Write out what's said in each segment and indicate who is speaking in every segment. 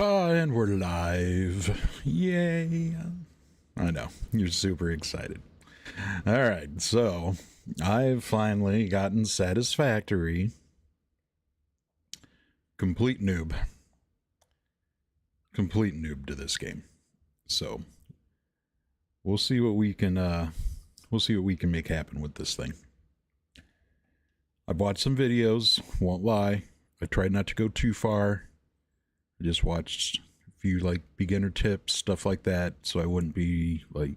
Speaker 1: And we're live. Yay. I know, you're super excited. Alright, so I've finally gotten Satisfactory. Complete noob. Complete noob to this game. So we'll see what we can make happen with this thing. I bought some videos, won't lie. I tried not to go too far. I just watched a few like beginner tips, stuff like that, so I wouldn't be like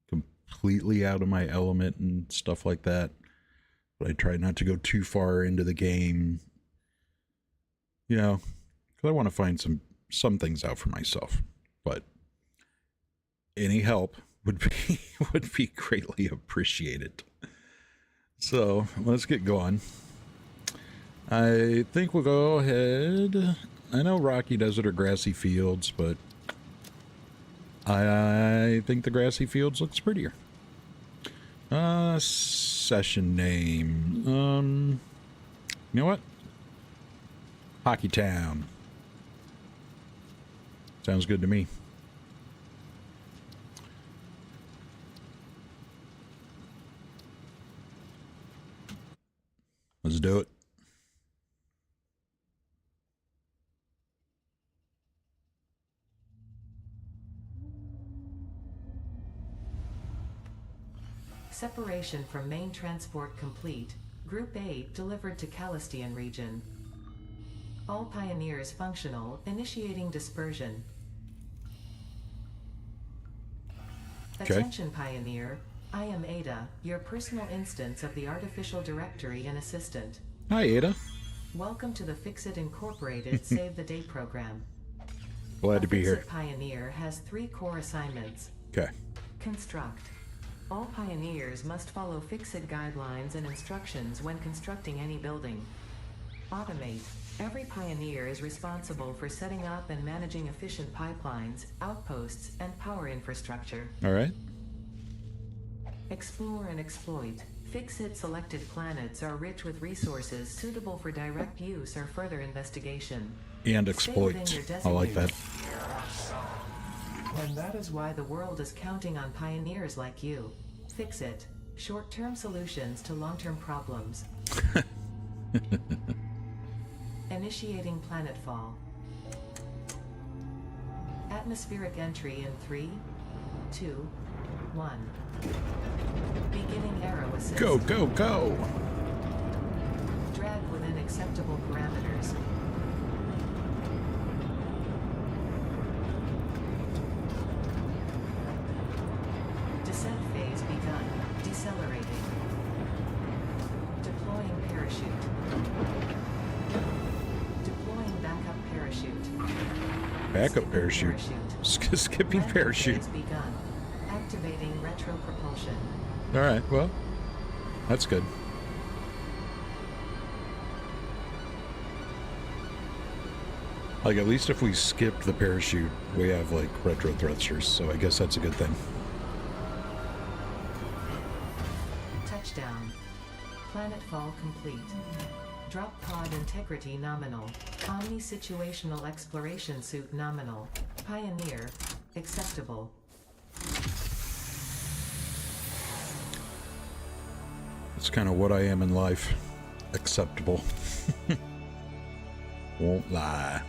Speaker 1: completely out of my element and stuff like that. But I tried not to go too far into the game, you know, because I want to find some things out for myself. But any help would be greatly appreciated. So let's get going. I think we'll go ahead. I know rocky desert or grassy fields, but I think the grassy fields looks prettier. Session name. You know what? Hockey Town. Sounds good to me. Let's do it.
Speaker 2: Separation from main transport complete. Group 8 delivered to Calistian region. All pioneers functional, initiating dispersion.
Speaker 1: Okay.
Speaker 2: Attention Pioneer, I am Ada, your personal instance of the artificial directory and assistant.
Speaker 1: Hi, Ada.
Speaker 2: Welcome to the Fixit Incorporated Save the Day program.
Speaker 1: Glad to be here.
Speaker 2: Fixit Pioneer has 3 core assignments.
Speaker 1: Okay.
Speaker 2: Construct. All pioneers must follow Fixit guidelines and instructions when constructing any building. Automate. Every pioneer is responsible for setting up and managing efficient pipelines, outposts, and power infrastructure.
Speaker 1: All right.
Speaker 2: Explore and exploit. Fixit selected planets are rich with resources suitable for direct use or further investigation.
Speaker 1: And
Speaker 2: Stay within
Speaker 1: exploit.
Speaker 2: your
Speaker 1: I like that.
Speaker 2: And that is why the world is counting on pioneers like you. Fixit. Short-term solutions to long-term problems. Initiating planetfall. Atmospheric entry in 3, 2, 1. Beginning arrow assist.
Speaker 1: Go, go, go.
Speaker 2: Drag within acceptable parameters. Descent phase begun. Decelerating. Deploying parachute. Deploying backup parachute.
Speaker 1: Backup parachute. Skipping
Speaker 2: Landing
Speaker 1: parachute.
Speaker 2: phase begun. Activating retro propulsion.
Speaker 1: All right. Well, that's good. Like, at least if we skipped the parachute, we have, like, retro thrusters, so I guess that's a good thing.
Speaker 2: Touchdown. Planetfall complete. Drop pod integrity nominal. Omni-situational exploration suit nominal. Pioneer. Acceptable.
Speaker 1: It's kind of what I am in life. Acceptable. Won't lie.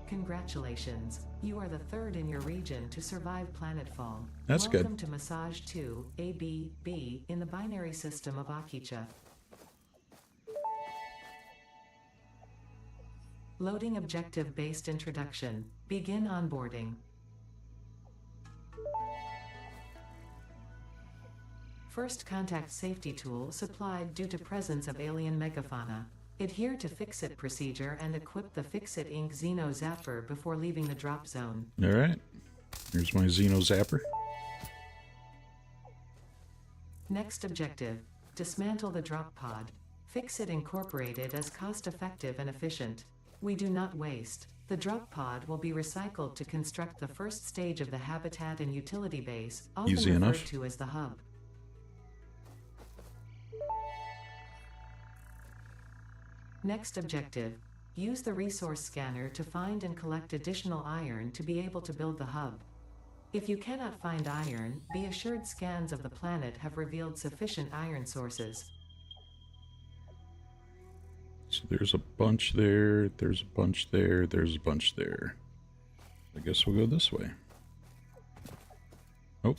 Speaker 2: Congratulations. You are the 3rd in your region to survive planetfall.
Speaker 1: That's good.
Speaker 2: Welcome to Massage 2, ABB, in the binary system of Akicha. Loading objective-based introduction. Begin onboarding. First contact safety tool supplied due to presence of alien megafauna. Adhere to Fixit procedure and equip the Fixit Inc. Xeno Zapper before leaving the drop zone.
Speaker 1: All right. Here's my Xeno Zapper.
Speaker 2: Next objective. Dismantle the drop pod. Fixit Incorporated as cost-effective and efficient. We do not waste. The drop pod will be recycled to construct the first stage of the habitat and utility base, often
Speaker 1: Easy
Speaker 2: referred
Speaker 1: enough.
Speaker 2: to as the hub. Next objective. Use the resource scanner to find and collect additional iron to be able to build the hub. If you cannot find iron, be assured scans of the planet have revealed sufficient iron sources.
Speaker 1: So there's a bunch there, there's a bunch there, there's a bunch there. I guess we'll go this way. Oh.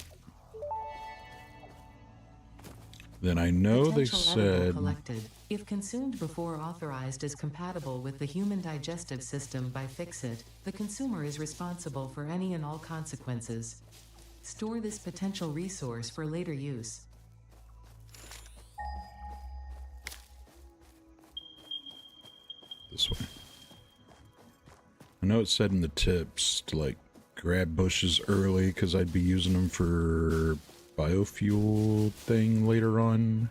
Speaker 1: Then I know they said...
Speaker 2: collected. If consumed before authorized is compatible with the human digestive system by Fixit, the consumer is responsible for any and all consequences. Store this potential resource for later use.
Speaker 1: This way. I know it said in the tips to like grab bushes early because I'd be using them for biofuel thing later on.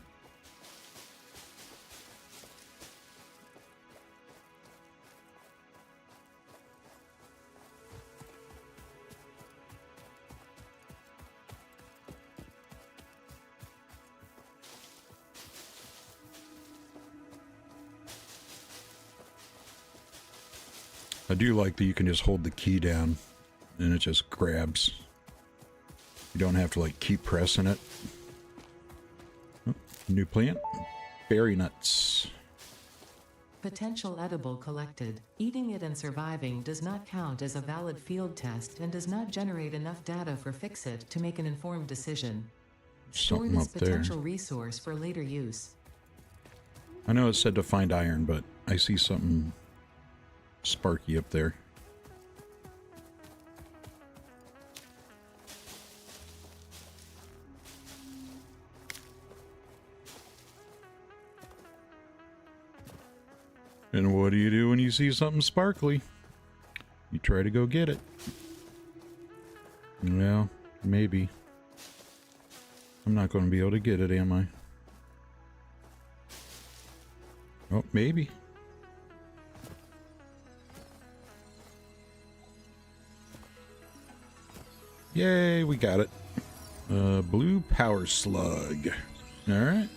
Speaker 1: I do like that you can just hold the key down and it just grabs. You don't have to like keep pressing it. Oh, new plant. Berry nuts.
Speaker 2: Potential edible collected. Eating it and surviving does not count as a valid field test and does not generate enough data for Fixit to make an informed decision. Store
Speaker 1: Something
Speaker 2: this
Speaker 1: up there.
Speaker 2: potential resource for later use.
Speaker 1: I know it said to find iron, but I see something sparky up there. And what do you do when you see something sparkly? You try to go get it. Well, maybe. I'm not going to be able to get it, am I? Oh, maybe. Yay, we got it. Blue power slug. Alright.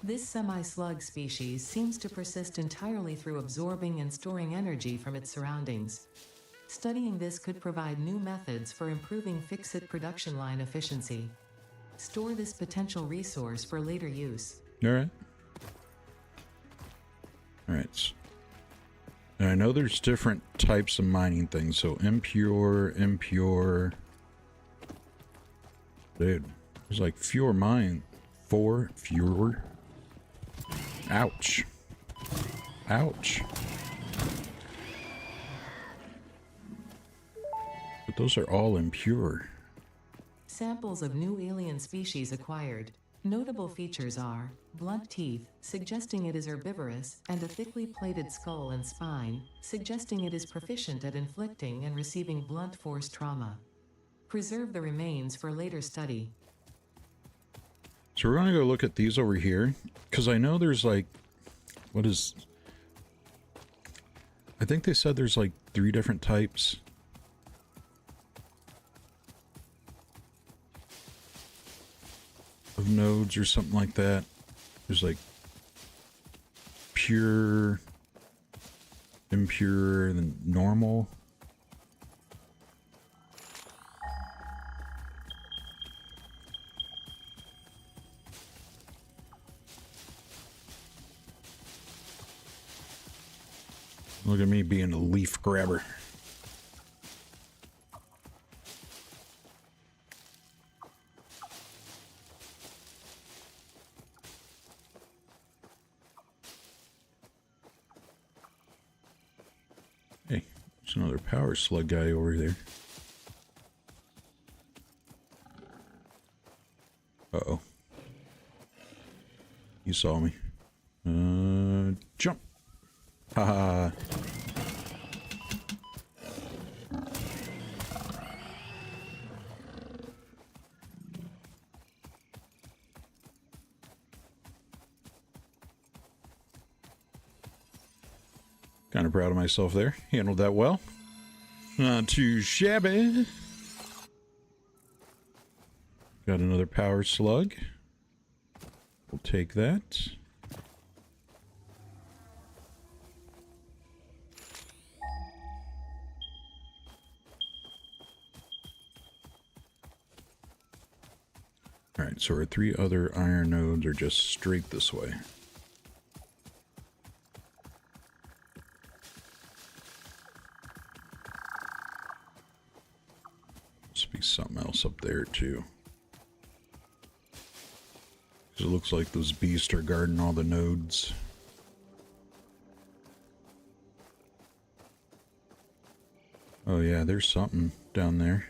Speaker 2: This semi-slug species seems to persist entirely through absorbing and storing energy from its surroundings. Studying this could provide new methods for improving Fixit production line efficiency. Store this potential resource for later use.
Speaker 1: Alright. Alright. And I know there's different types of mining things, so impure. Dude, there's like fewer mine. Fewer. Ouch. Ouch. But those are all impure.
Speaker 2: Samples of new alien species acquired. Notable features are blunt teeth, suggesting it is herbivorous, and a thickly plated skull and spine, suggesting it is proficient at inflicting and receiving blunt force trauma. Preserve the remains for later study.
Speaker 1: So we're going to go look at these over here, because I know there's like, I think they said there's like 3 different types. Of nodes or something like that. There's like pure, impure, and then normal. Look at me being a leaf grabber. Hey, there's another power slug guy over there. Uh-oh. You saw me. Jump. Haha. Kind of proud of myself there. Handled that well. Not too shabby. Got another power slug. We'll take that. Alright, so our 3 other iron nodes are just straight this way. Must be something else up there too. It looks like those beasts are guarding all the nodes. Oh yeah, there's something down there.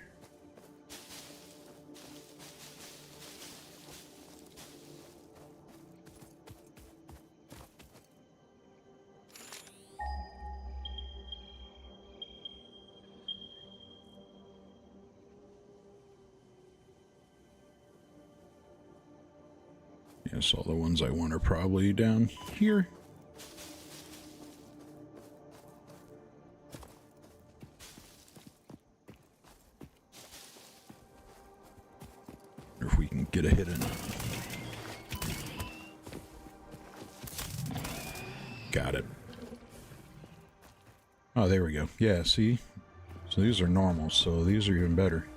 Speaker 1: Yes, all the ones I want are probably down here. Or if we can get a hit in. Got it. Oh, there we go. Yeah, see? So these are normal, so these are even better.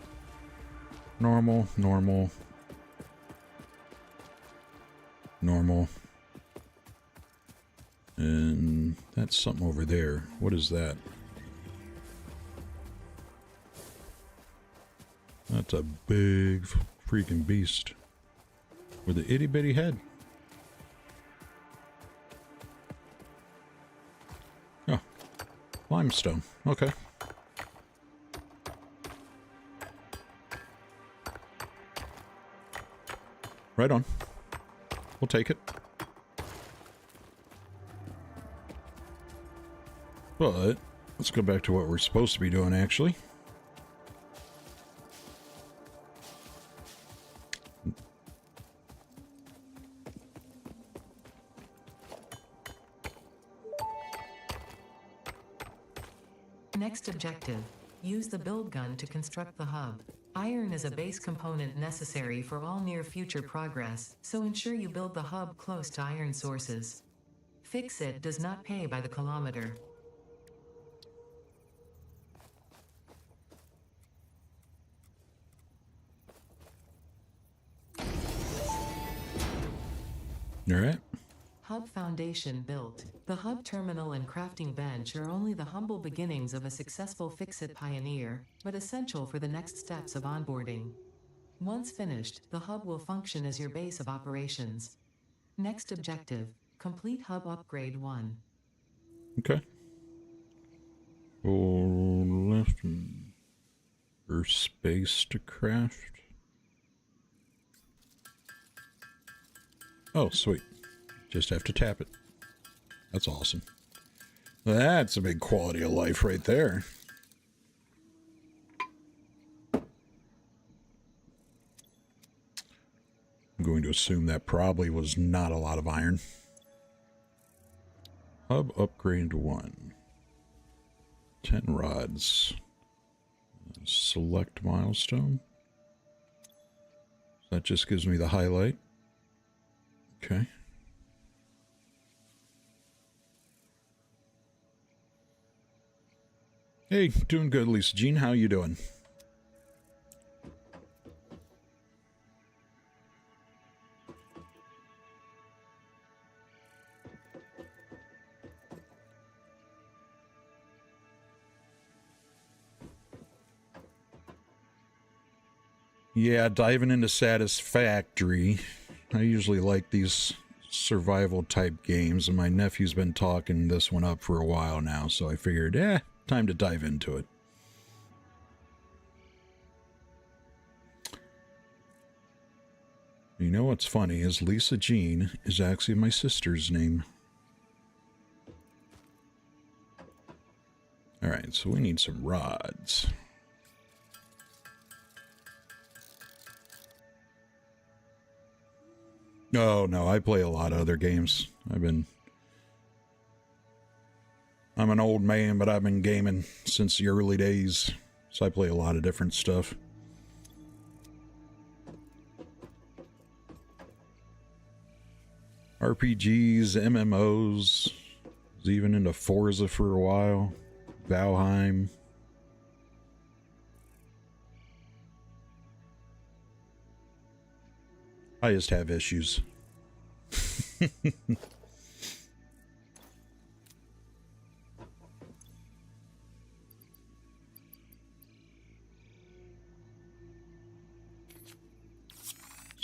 Speaker 1: Normal, normal. Normal. And that's something over there. What is that? That's a big freaking beast with an itty bitty head. Oh, limestone. Okay. Right on. We'll take it. But let's go back to what we're supposed to be doing, actually.
Speaker 2: Next objective. Use the build gun to construct the hub. Iron is a base component necessary for all near-future progress, so ensure you build the hub close to iron sources. Fix-It does not pay by the kilometer.
Speaker 1: All right.
Speaker 2: Hub foundation built. The hub terminal and crafting bench are only the humble beginnings of a successful Fix-It pioneer, but essential for the next steps of onboarding. Once finished, the hub will function as your base of operations. Next objective. Complete hub upgrade 1.
Speaker 1: Okay. Hold left for space to craft. Oh, sweet. Just have to tap it. That's awesome. That's a big quality of life right there. I'm going to assume that probably was not a lot of iron. Hub upgrade 1. 10 rods. Select milestone. That just gives me the highlight. Okay. Hey, doing good, Lisa Jean. How you doing? Yeah, diving into Satisfactory. I usually like these survival type games, and my nephew's been talking this one up for a while now, so I figured, time to dive into it. You know what's funny is Lisa Jean is actually my sister's name. Alright, so we need some rods. Oh, no, I play a lot of other games. I'm an old man, but I've been gaming since the early days, so I play a lot of different stuff. RPGs, MMOs, was even into Forza for a while, Valheim. I just have issues. Let's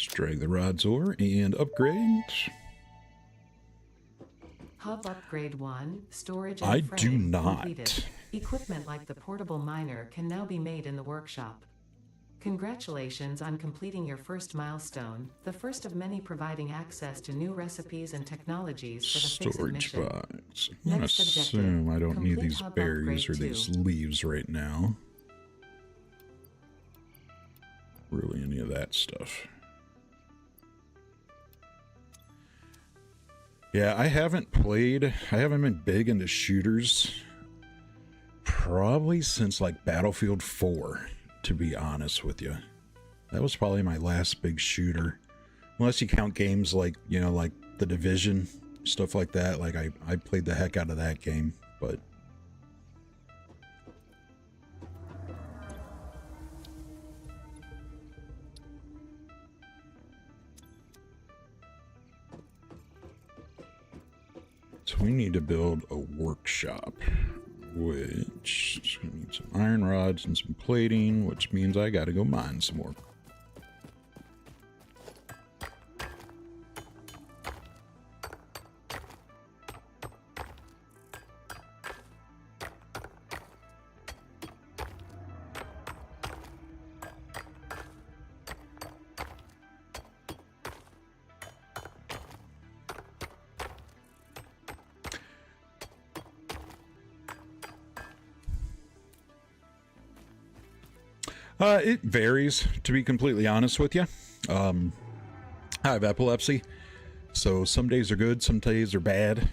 Speaker 1: drag the rods over and upgrade.
Speaker 2: Hub upgrade 1, storage and
Speaker 1: I
Speaker 2: frame
Speaker 1: do not.
Speaker 2: completed. Equipment like the portable miner can now be made in the workshop. Congratulations on completing your first milestone, the first of many providing access to new recipes and technologies for the Fix-It
Speaker 1: Storage
Speaker 2: mission.
Speaker 1: box. I'm gonna
Speaker 2: Next
Speaker 1: assume I don't need
Speaker 2: complete
Speaker 1: these
Speaker 2: hub
Speaker 1: berries or
Speaker 2: upgrade
Speaker 1: these
Speaker 2: 2.
Speaker 1: leaves right now. Really, any of that stuff. Yeah, I haven't been big into shooters probably since like Battlefield 4, to be honest with you. That was probably my last big shooter. Unless you count games like, you know, like The Division, stuff like that. Like I played the heck out of that game, but so we need to build a workshop, which is going to need some iron rods and some plating, which means I got to go mine some more. It varies, to be completely honest with you. I have epilepsy, so some days are good, some days are bad.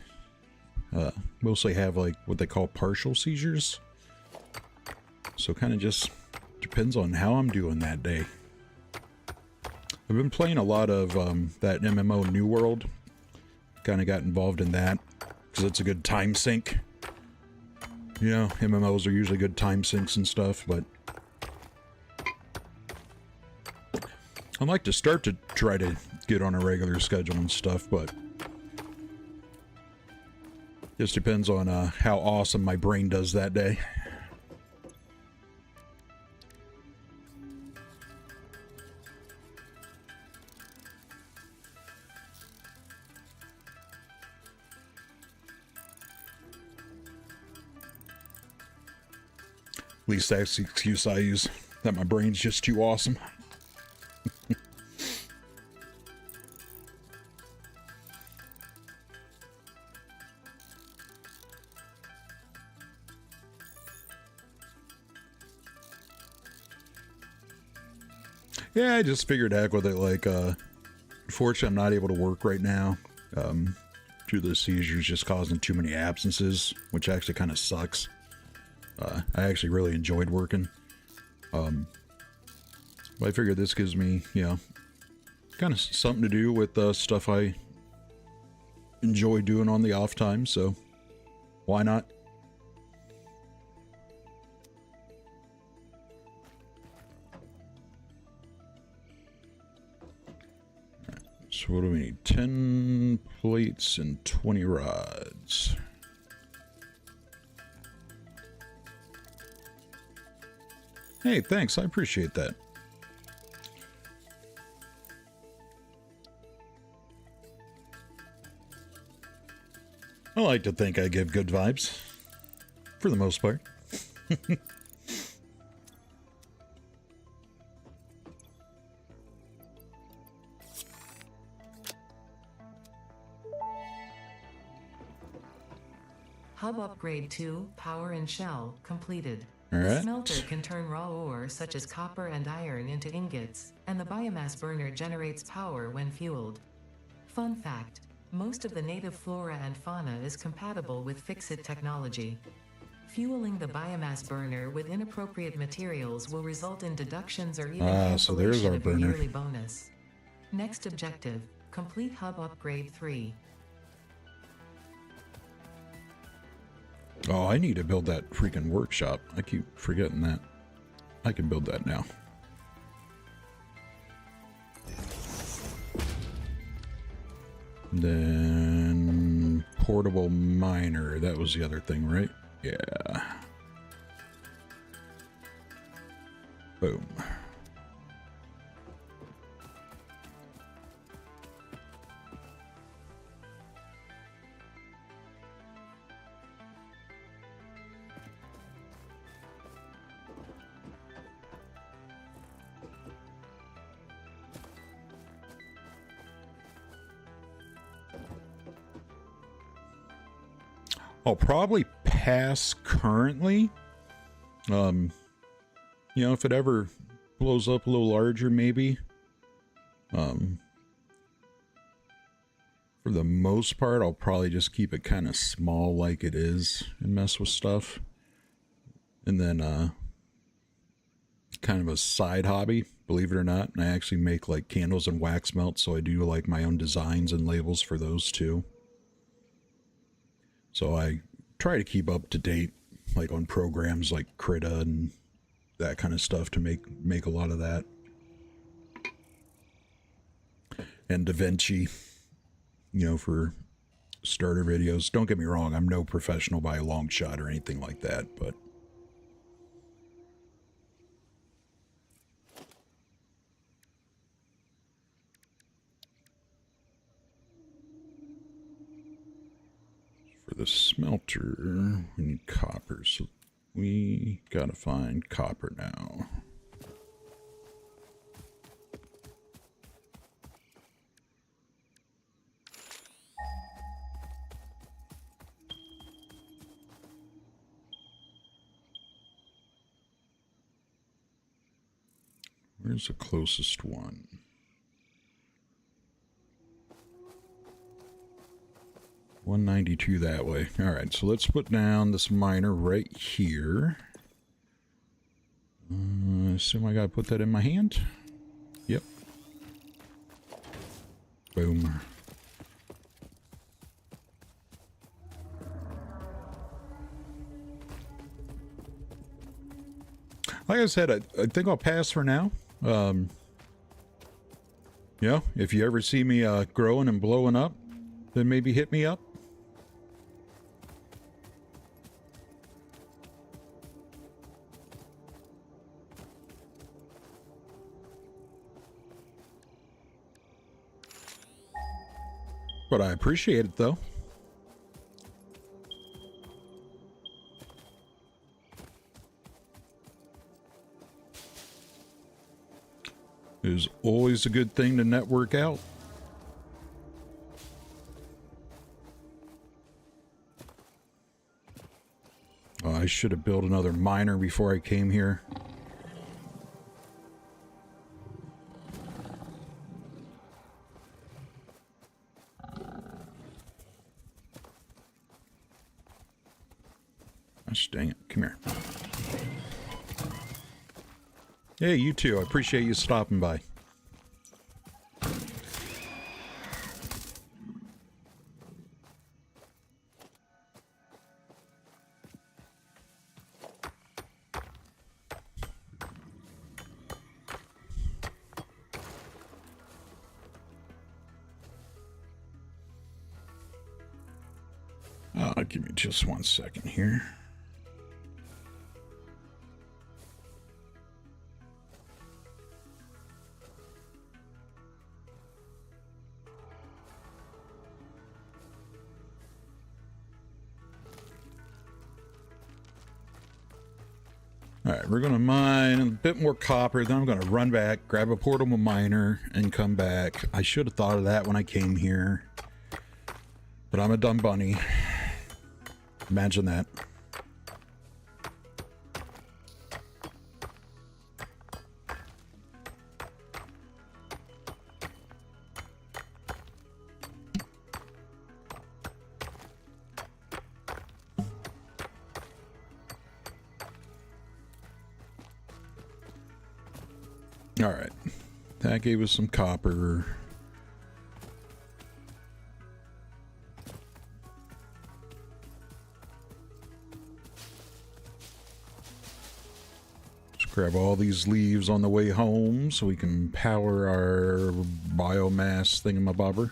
Speaker 1: Mostly have like what they call partial seizures. So kind of just depends on how I'm doing that day. I've been playing a lot of that MMO New World. Kind of got involved in that because it's a good time sink. You know, MMOs are usually good time sinks and stuff, but I'd like to start to try to get on a regular schedule and stuff, but just depends on how awesome my brain does that day. At least that's the excuse I use, that my brain's just too awesome. Yeah, I just figured heck with it. Like, unfortunately, I'm not able to work right now. Due to the seizures just causing too many absences, which actually kind of sucks. I actually really enjoyed working. But I figured this gives me, you know, kind of something to do with stuff I enjoy doing on the off time, so why not? So what do we need? 10 plates and 20 rods. Hey, thanks. I appreciate that. I like to think I give good vibes. For the most part.
Speaker 2: Hub upgrade 2, power and shell, completed.
Speaker 1: All
Speaker 2: The
Speaker 1: right.
Speaker 2: smelter can turn raw ore such as copper and iron into ingots, and the biomass burner generates power when fueled. Fun fact, most of the native flora and fauna is compatible with Fix-It technology. Fueling the biomass burner with inappropriate materials will result in deductions or even
Speaker 1: So there's
Speaker 2: cancellation
Speaker 1: our
Speaker 2: of your
Speaker 1: burner.
Speaker 2: yearly bonus. Next objective, complete hub upgrade 3.
Speaker 1: Oh, I need to build that freaking workshop. I keep forgetting that. I can build that now. Then portable miner. That was the other thing, right? Yeah. Boom. I'll probably pass currently. You know, if it ever blows up a little larger, maybe. For the most part, I'll probably just keep it kind of small like it is and mess with stuff. And then, kind of a side hobby, believe it or not. And I actually make like candles and wax melts, so I do like my own designs and labels for those too. So I try to keep up to date, like on programs like Krita and that kind of stuff to make a lot of that. And DaVinci, you know, for starter videos. Don't get me wrong, I'm no professional by a long shot or anything like that, but for the smelter, we need copper, so we gotta find copper now. Where's the closest one? $192 that way. All right, so let's put down this miner right here. Assume I gotta put that in my hand. Yep. Boom. Like I said, I think I'll pass for now. You know, if you ever see me growing and blowing up, then maybe hit me up. But I appreciate it, though. It is always a good thing to network out. Oh, I should have built another miner before I came here. Gosh dang it. Come here. Hey, you too. I appreciate you stopping by. Give me just 1 second here. All right, we're going to mine a bit more copper. Then I'm going to run back, grab a portable miner, and come back. I should have thought of that when I came here. But I'm a dumb bunny. Imagine that. All right. That gave us some copper. Grab all these leaves on the way home so we can power our biomass thingamabobber.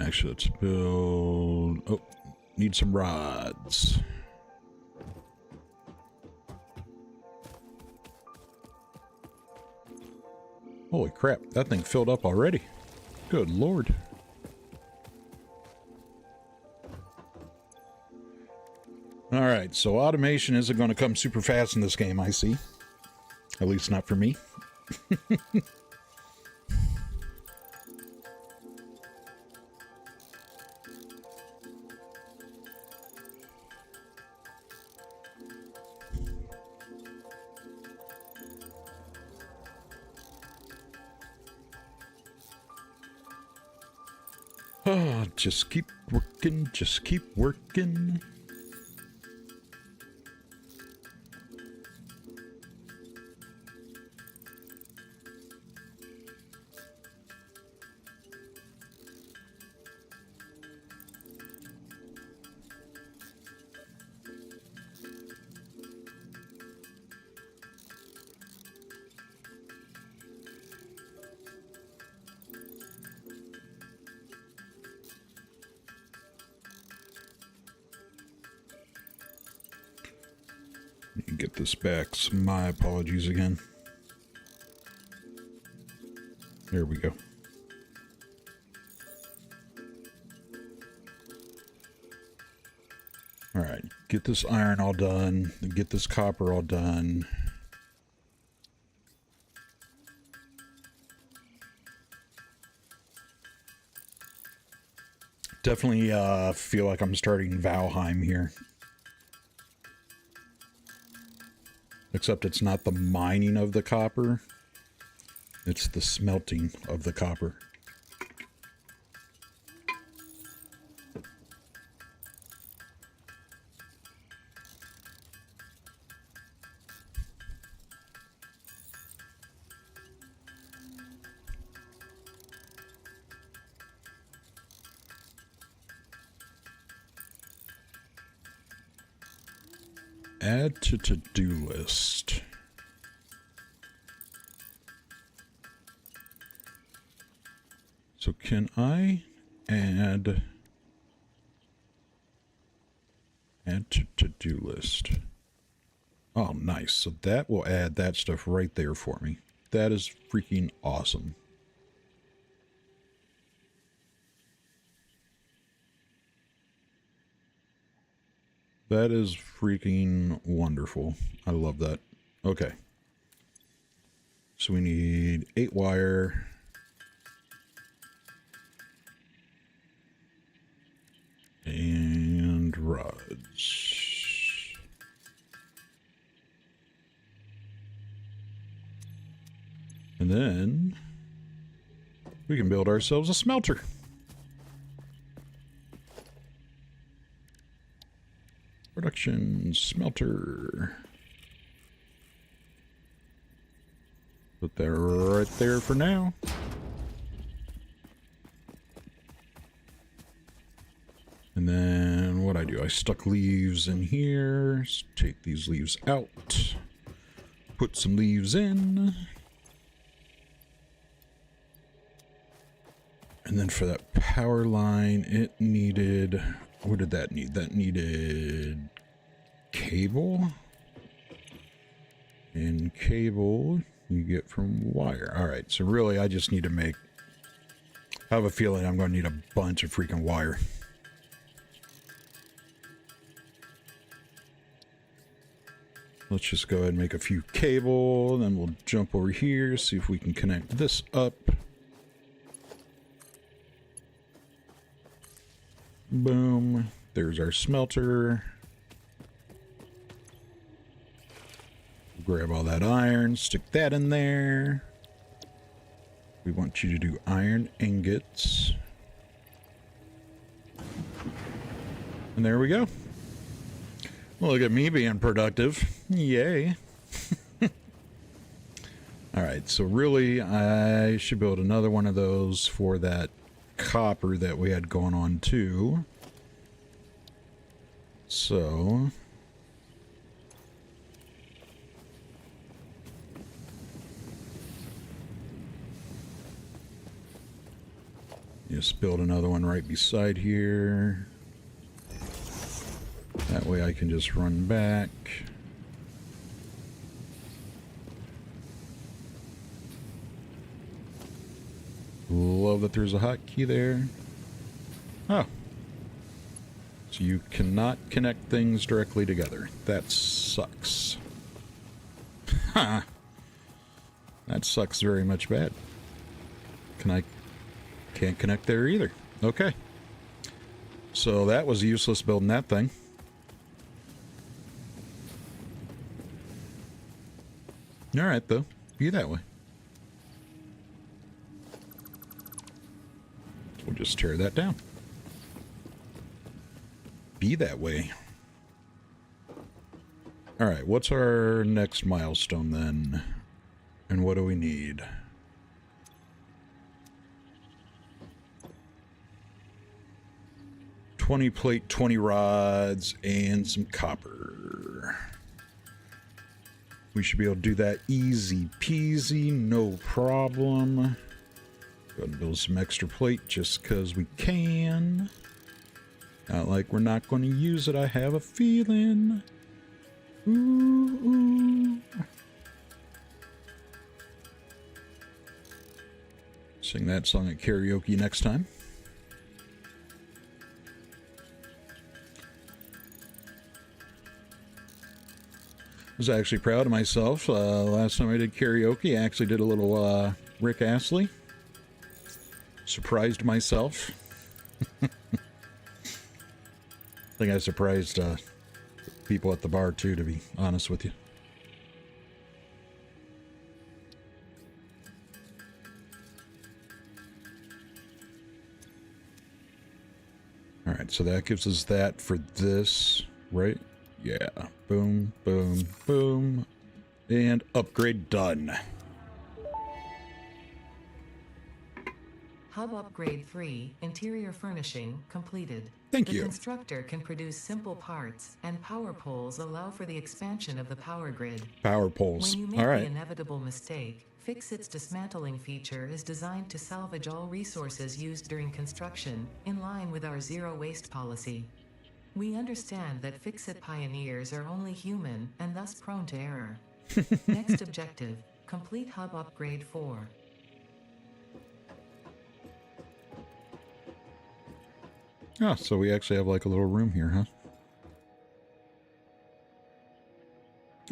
Speaker 1: Actually, let's build... Oh, need some rods. Holy crap, that thing filled up already. Good lord. Alright, so automation isn't going to come super fast in this game, I see. At least not for me. Oh, just keep working, just keep working. Get this back. So my apologies again. There we go. All right, get this iron all done. Get this copper all done. Definitely feel like I'm starting Valheim here. Except it's not the mining of the copper. It's the smelting of the copper. Add to to-do list. So can I add to to-do list? Oh, nice. So that will add that stuff right there for me. That is freaking awesome. That is freaking wonderful. I love that. Okay. So we need 8 wire. And rods. And then we can build ourselves a smelter. Production smelter. Put that right there for now. And then what I do, I stuck leaves in here. Take these leaves out. Put some leaves in. And then for that power line, it needed... What did that need? That needed cable. And cable you get from wire. Alright, so really I just need to make... I have a feeling I'm going to need a bunch of freaking wire. Let's just go ahead and make a few cable. Then we'll jump over here, see if we can connect this up. Boom. There's our smelter. Grab all that iron, stick that in there. We want you to do iron ingots. And there we go. Look at me being productive. Yay. Alright, so really I should build another one of those for that copper that we had going on too. So Just build another one right beside here. That way I can just run back. Love that there's a hotkey there. Oh. So you cannot connect things directly together. That sucks. Ha! That sucks very much bad. Can't connect there either. Okay. So that was useless building that thing. Alright, though. Be that way. We'll just tear that down. Be that way. Alright, what's our next milestone then? And what do we need? $20 plate, 20 rods, and some copper. We should be able to do that easy peasy, no problem. Go ahead and build some extra plate just because we can. Not like we're not going to use it, I have a feeling. Ooh, ooh. Sing that song at karaoke next time. I was actually proud of myself. Last time I did karaoke, I actually did a little Rick Astley. Surprised myself. I think I surprised people at the bar too, to be honest with you. Alright, so that gives us that for this, right? Yeah. Boom, boom, boom. And upgrade done.
Speaker 2: Hub Upgrade 3, Interior Furnishing, completed.
Speaker 1: Thank
Speaker 2: The
Speaker 1: you.
Speaker 2: constructor can produce simple parts, and power poles allow for the expansion of the power grid.
Speaker 1: Power poles.
Speaker 2: When you make
Speaker 1: All
Speaker 2: the
Speaker 1: right.
Speaker 2: inevitable mistake, Fix-It's dismantling feature is designed to salvage all resources used during construction, in line with our zero-waste policy. We understand that Fix-It pioneers are only human, and thus prone to error. Next objective, complete Hub Upgrade 4.
Speaker 1: Oh, so we actually have like a little room here, huh?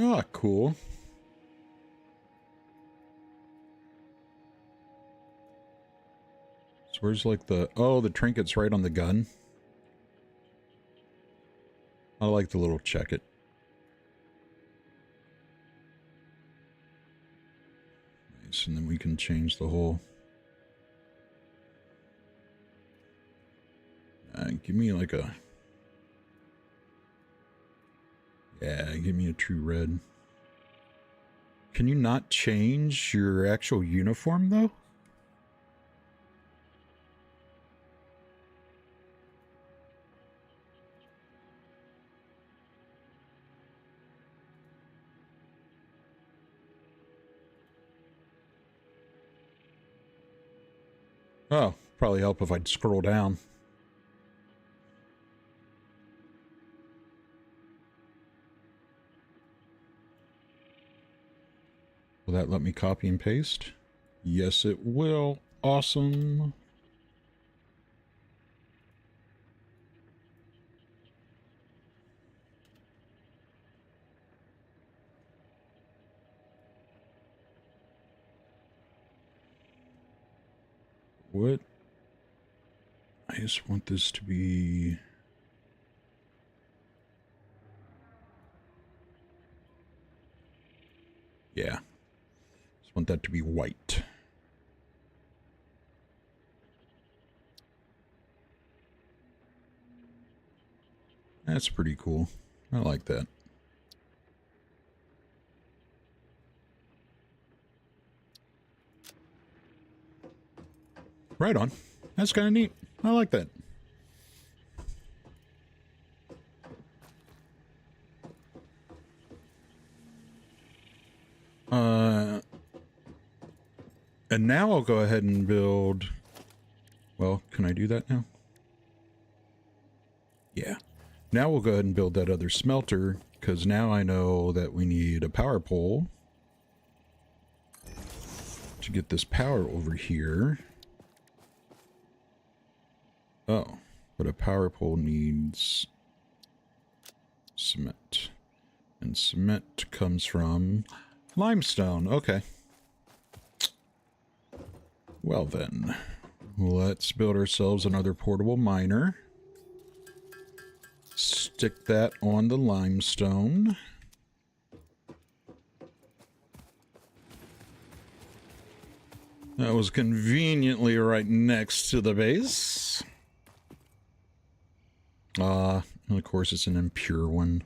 Speaker 1: Ah, cool. So where's like the... Oh, the trinket's right on the gun. I like the little check it. Nice, and then we can change the whole... give me like a... Yeah, give me a true red. Can you not change your actual uniform, though? Oh, probably help if I'd scroll down. Will that let me copy and paste? Yes, it will. Awesome. What? I just want this to be... Yeah. Just want that to be white. That's pretty cool. I like that. Right on. That's kind of neat. I like that. And now I'll go ahead and build Well, can I do that now? Yeah. Now we'll go ahead and build that other smelter, because now I know that we need a power pole to get this power over here. Oh, but a power pole needs cement. And cement comes from limestone. Okay. Well then, let's build ourselves another portable miner. Stick that on the limestone. That was conveniently right next to the base. And of course it's an impure one.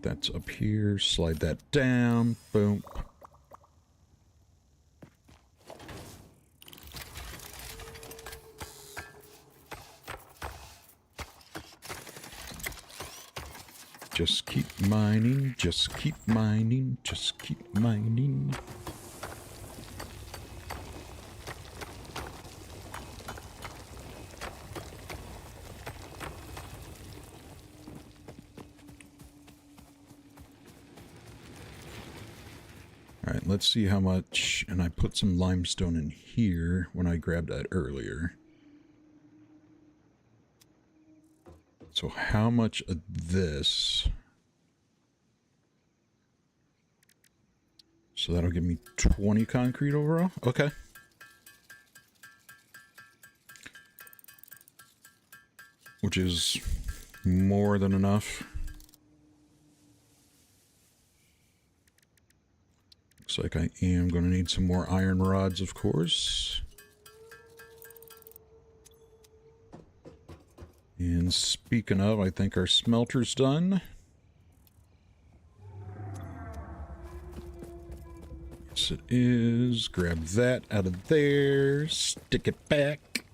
Speaker 1: That's up here. Slide that down. Boom. Just keep mining, just keep mining, just keep mining. All right, let's see how much, and I put some limestone in here when I grabbed that earlier. So how much of this? So that'll give me 20 concrete overall? Okay. Which is more than enough. Looks like I am going to need some more iron rods, of course. And speaking of, I think our smelter's done. Yes, it is. Grab that out of there. Stick it back.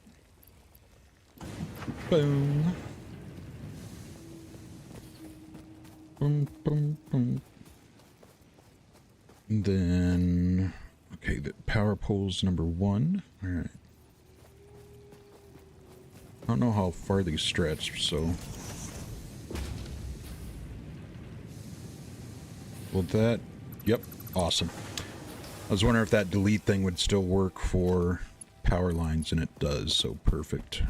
Speaker 1: Boom. Boom, boom, boom. And then, okay, the power pole's number 1. All right. I don't know how far these stretch, so. Will that? Yep, awesome. I was wondering if that delete thing would still work for power lines, and it does, so perfect.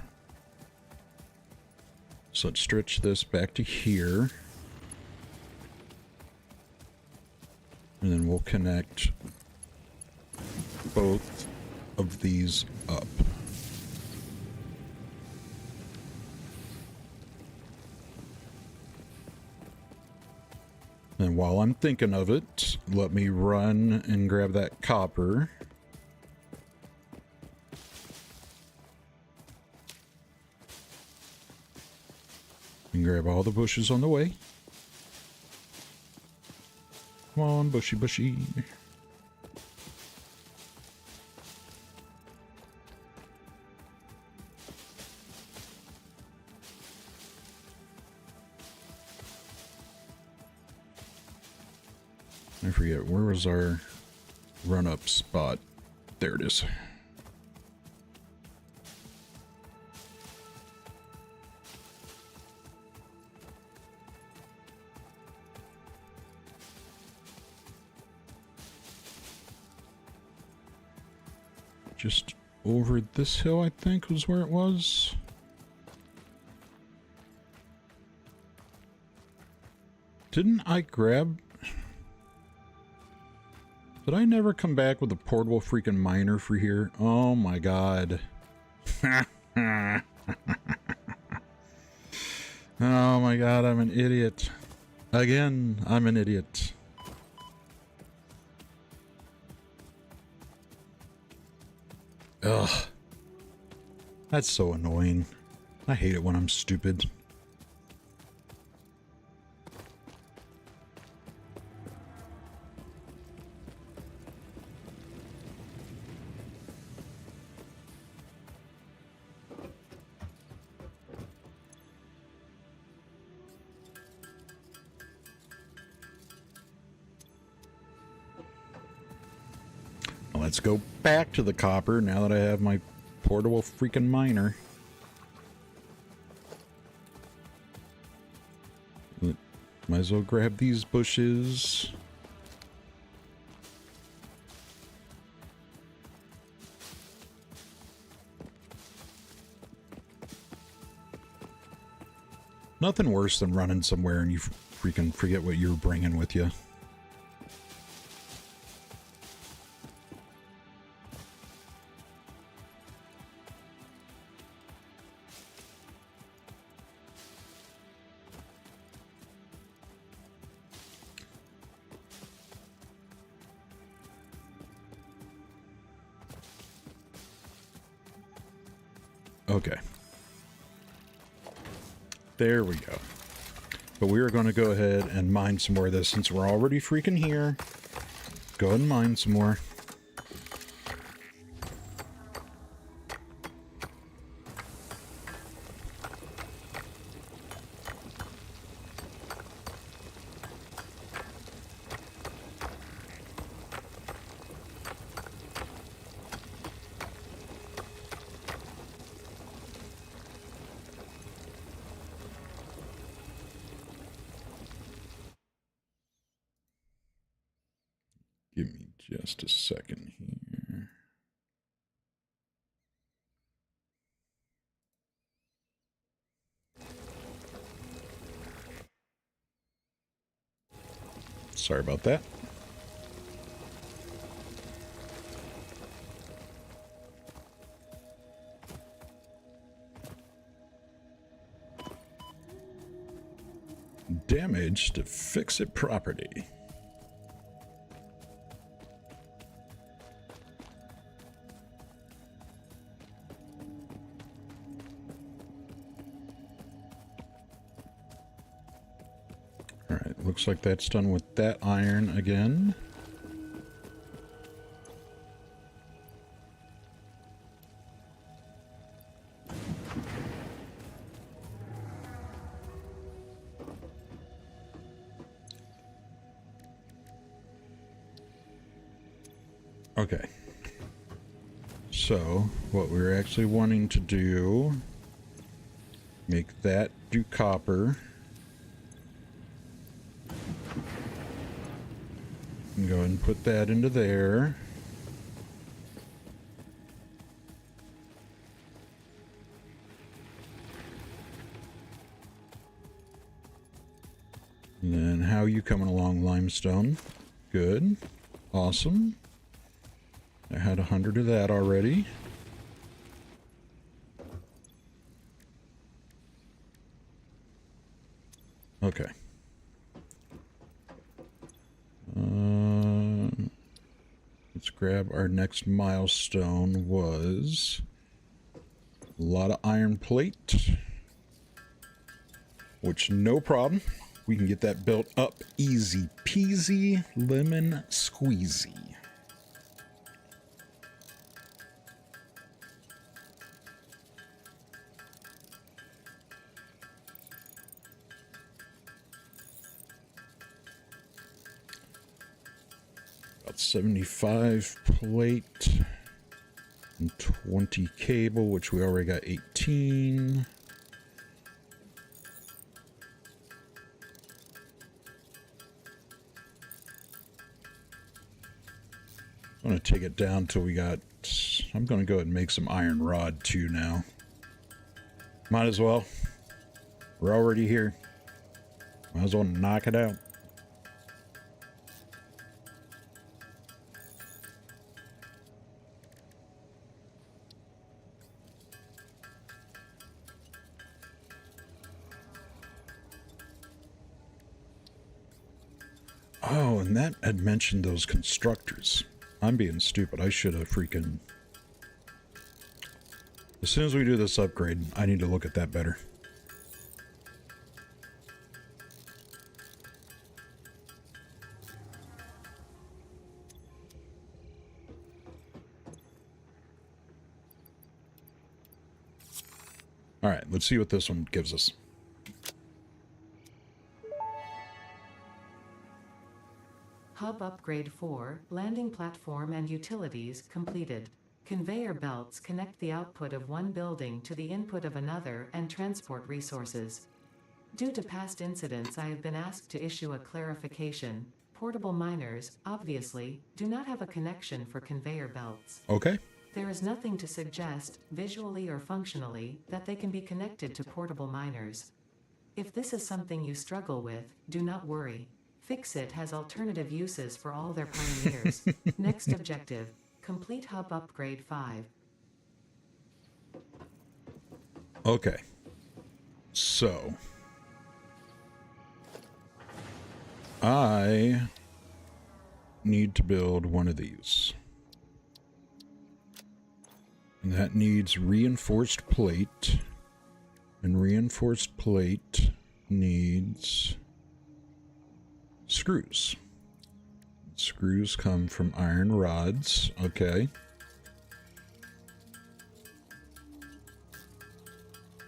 Speaker 1: So let's stretch this back to here. And then we'll connect both of these up. And while I'm thinking of it, let me run and grab that copper. And grab all the bushes on the way. Come on, bushy, bushy. I forget, where was our run-up spot? There it is. Just over this hill, I think, was where it was. Didn't I grab... Did I never come back with a portable freaking miner for here? Oh my god. Oh my god, I'm an idiot. Again, I'm an idiot. Ugh. That's so annoying. I hate it when I'm stupid. Let's go back to the copper now that I have my portable freaking miner. Might as well grab these bushes. Nothing worse than running somewhere and you freaking forget what you're bringing with you. Okay. There we go. But we are going to go ahead and mine some more of this since we're already freaking here. Go ahead and mine some more. Give me just a second here. Sorry about that. Damage to fix-it property. Alright, looks like that's done with that iron again. Okay. So, what we're actually wanting to do, make that do copper. And go ahead and put that into there. And then how are you coming along, limestone? Good. Awesome. I had 100 of that already. Okay. Let's grab our next milestone was a lot of iron plate, which no problem. We can get that built up easy peasy lemon squeezy. About 75 plate and 20 cable, which we already got 18. I'm going to take it down till we got... I'm going to go ahead and make some iron rod too now. Might as well. We're already here. Might as well knock it out. Oh, and that had mentioned those constructors. I'm being stupid. I should have freaking... As soon as we do this upgrade, I need to look at that better. Alright, let's see what this one gives us.
Speaker 2: Hub Hub Upgrade 4, Landing Platform and Utilities, completed. Conveyor belts connect the output of one building to the input of another and transport resources. Due to past incidents, I have been asked to issue a clarification. Portable miners, obviously, do not have a connection for conveyor belts.
Speaker 1: Okay.
Speaker 2: There is nothing to suggest, visually or functionally, that they can be connected to portable miners. If this is something you struggle with, do not worry. Fixit has alternative uses for all their pioneers. Next objective. Complete Hub Upgrade 5.
Speaker 1: Okay. So I need to build one of these. And that needs reinforced plate. And reinforced plate needs screws. Screws come from iron rods. Okay.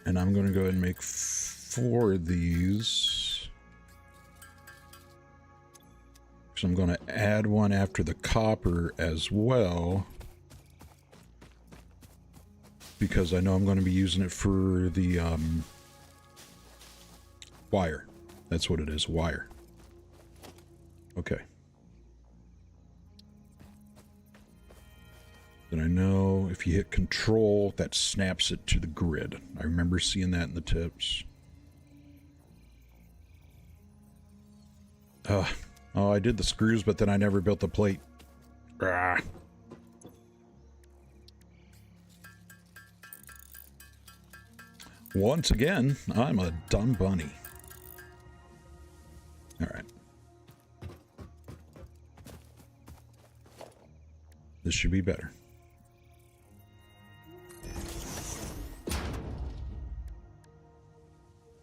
Speaker 1: And I'm going to go ahead and make 4 of these. So I'm going to add one after the copper as well, because I know I'm going to be using it for the wire. That's what it is, wire. Okay. Then I know if you hit control, that snaps it to the grid. I remember seeing that in the tips. Oh, I did the screws, but then I never built the plate. Ah. Once again, I'm a dumb bunny. All right. This should be better.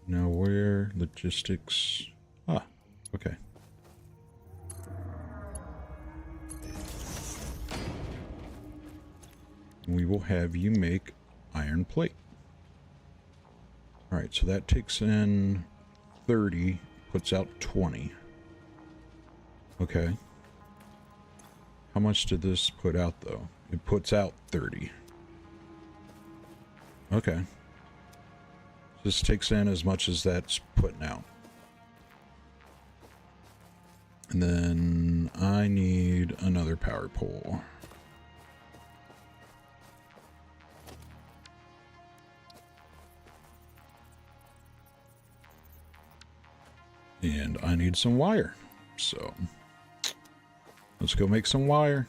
Speaker 1: Now where? Logistics. Ah, okay. We will have you make iron plate. Alright, so that takes in 30, puts out 20. Okay. How much did this put out, though? It puts out 30. Okay. This takes in as much as that's putting out. And then I need another power pole. And I need some wire. So let's go make some wire.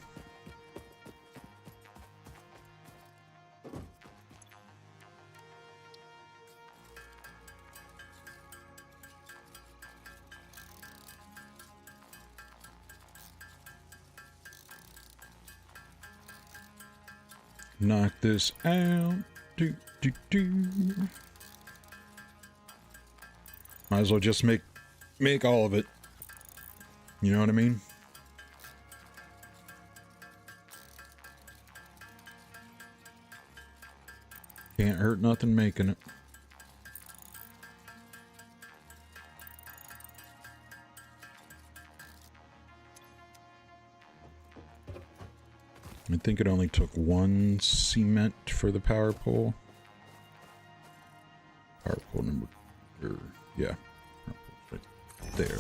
Speaker 1: Knock this out. Do, do, do. Might as well just make all of it. You know what I mean? Can't hurt nothing making it. I think it only took 1 cement for the power pole. Power pole number, yeah, power pole's right there.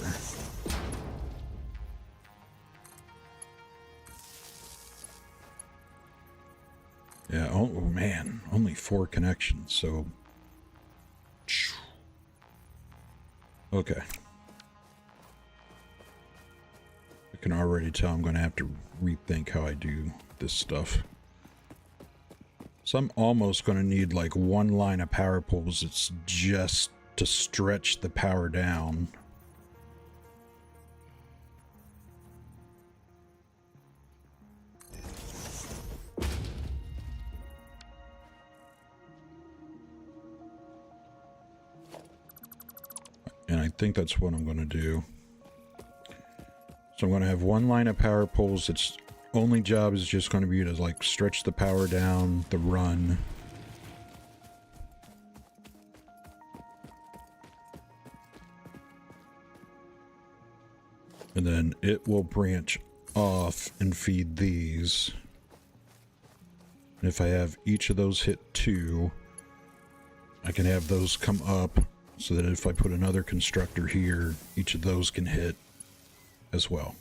Speaker 1: Yeah, oh man, only 4 connections, so. Okay. I can already tell I'm going to have to rethink how I do this stuff. So I'm almost going to need like 1 line of power poles. It's just to stretch the power down. And I think that's what I'm going to do. So I'm going to have 1 line of power poles. Its only job is just going to be to like stretch the power down the run. And then it will branch off and feed these. And if I have each of those hit 2, I can have those come up so that if I put another constructor here, each of those can hit as well.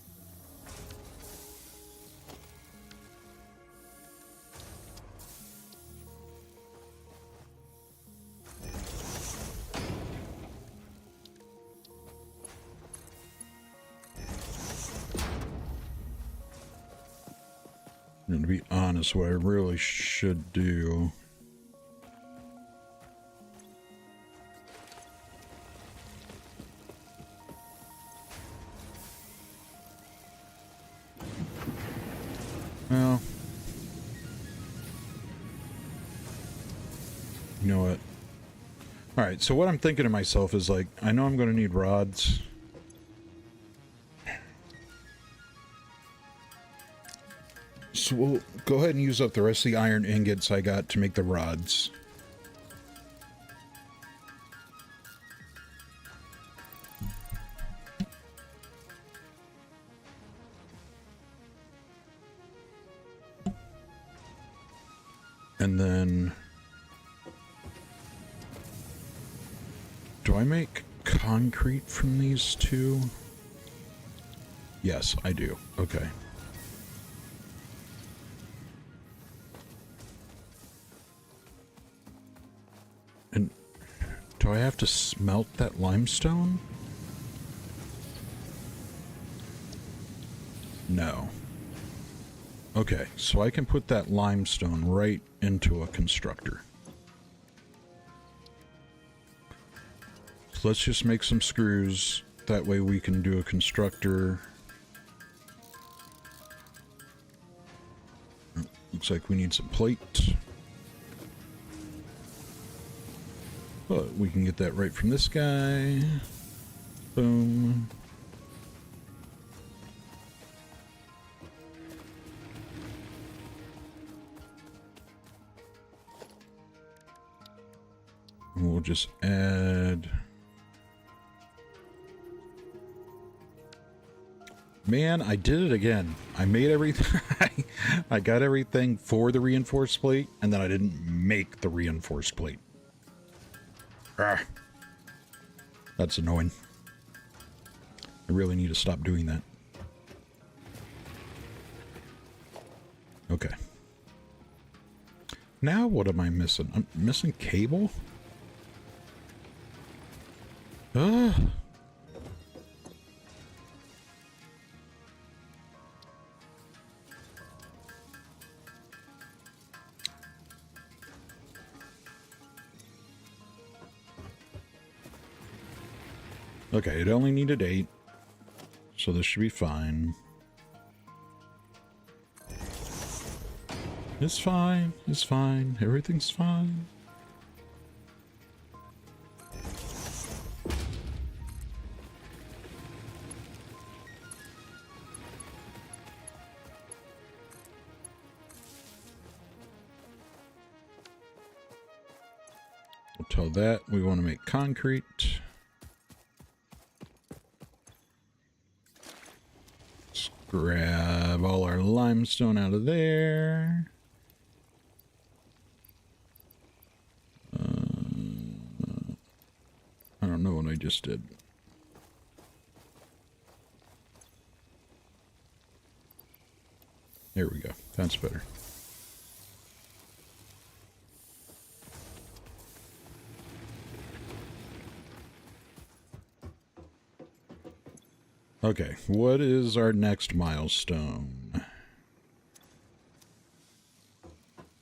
Speaker 1: And to be honest, what I really should do well, you know what? Alright, so what I'm thinking to myself is like, I know I'm going to need rods. So we'll go ahead and use up the rest of the iron ingots I got to make the rods. And then... do I make concrete from these two? Yes, I do. Okay. And do I have to smelt that limestone? No. Okay, so I can put that limestone right into a constructor. So let's just make some screws. That way we can do a constructor. Looks like we need some plate. But we can get that right from this guy. Boom. And we'll just add... Man, I did it again. I made everything. I got everything for the reinforced plate, and then I didn't make the reinforced plate. Ah, that's annoying. I really need to stop doing that. Okay. Now what am I missing? I'm missing cable? Ah. Okay, it only needed 8, so this should be fine. It's fine, it's fine, everything's fine. We'll tell that we want to make concrete. Grab all our limestone out of there. I don't know what I just did. There we go. That's better. Okay, what is our next milestone?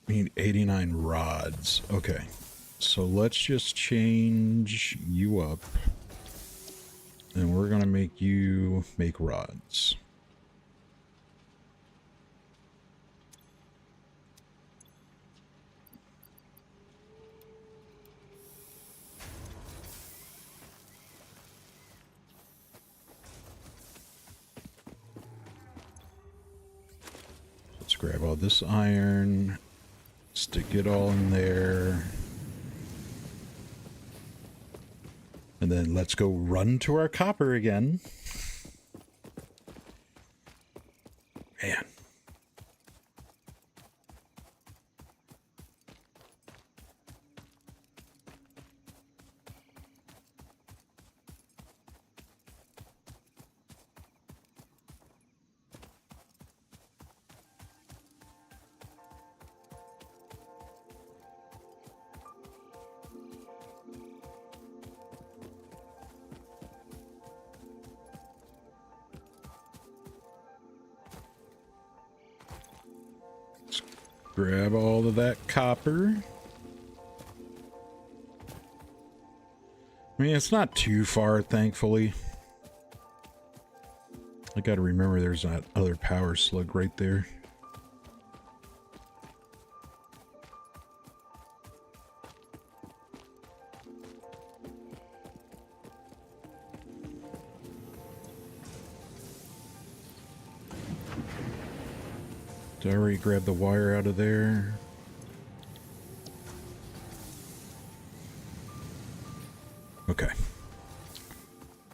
Speaker 1: We need 89 rods. Okay, so let's just change you up. And we're going to make you make rods. Let's grab all this iron, stick it all in there, and then let's go run to our copper again. Grab all of that copper. I mean, it's not too far, thankfully. I gotta remember there's that other power slug right there. Did I already grab the wire out of there? Okay.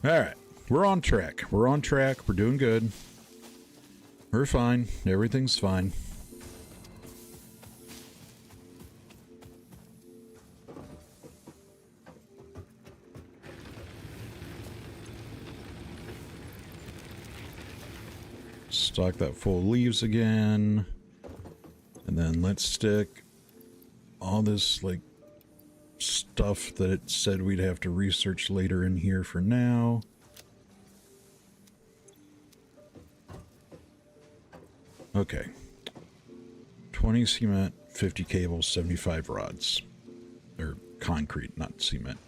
Speaker 1: Alright. We're on track. We're on track. We're doing good. We're fine. Everything's fine. Stock that full of leaves again. And then let's stick all this, like, stuff that it said we'd have to research later in here for now. Okay. 20 cement, 50 cables, 75 rods. Or concrete, not cement.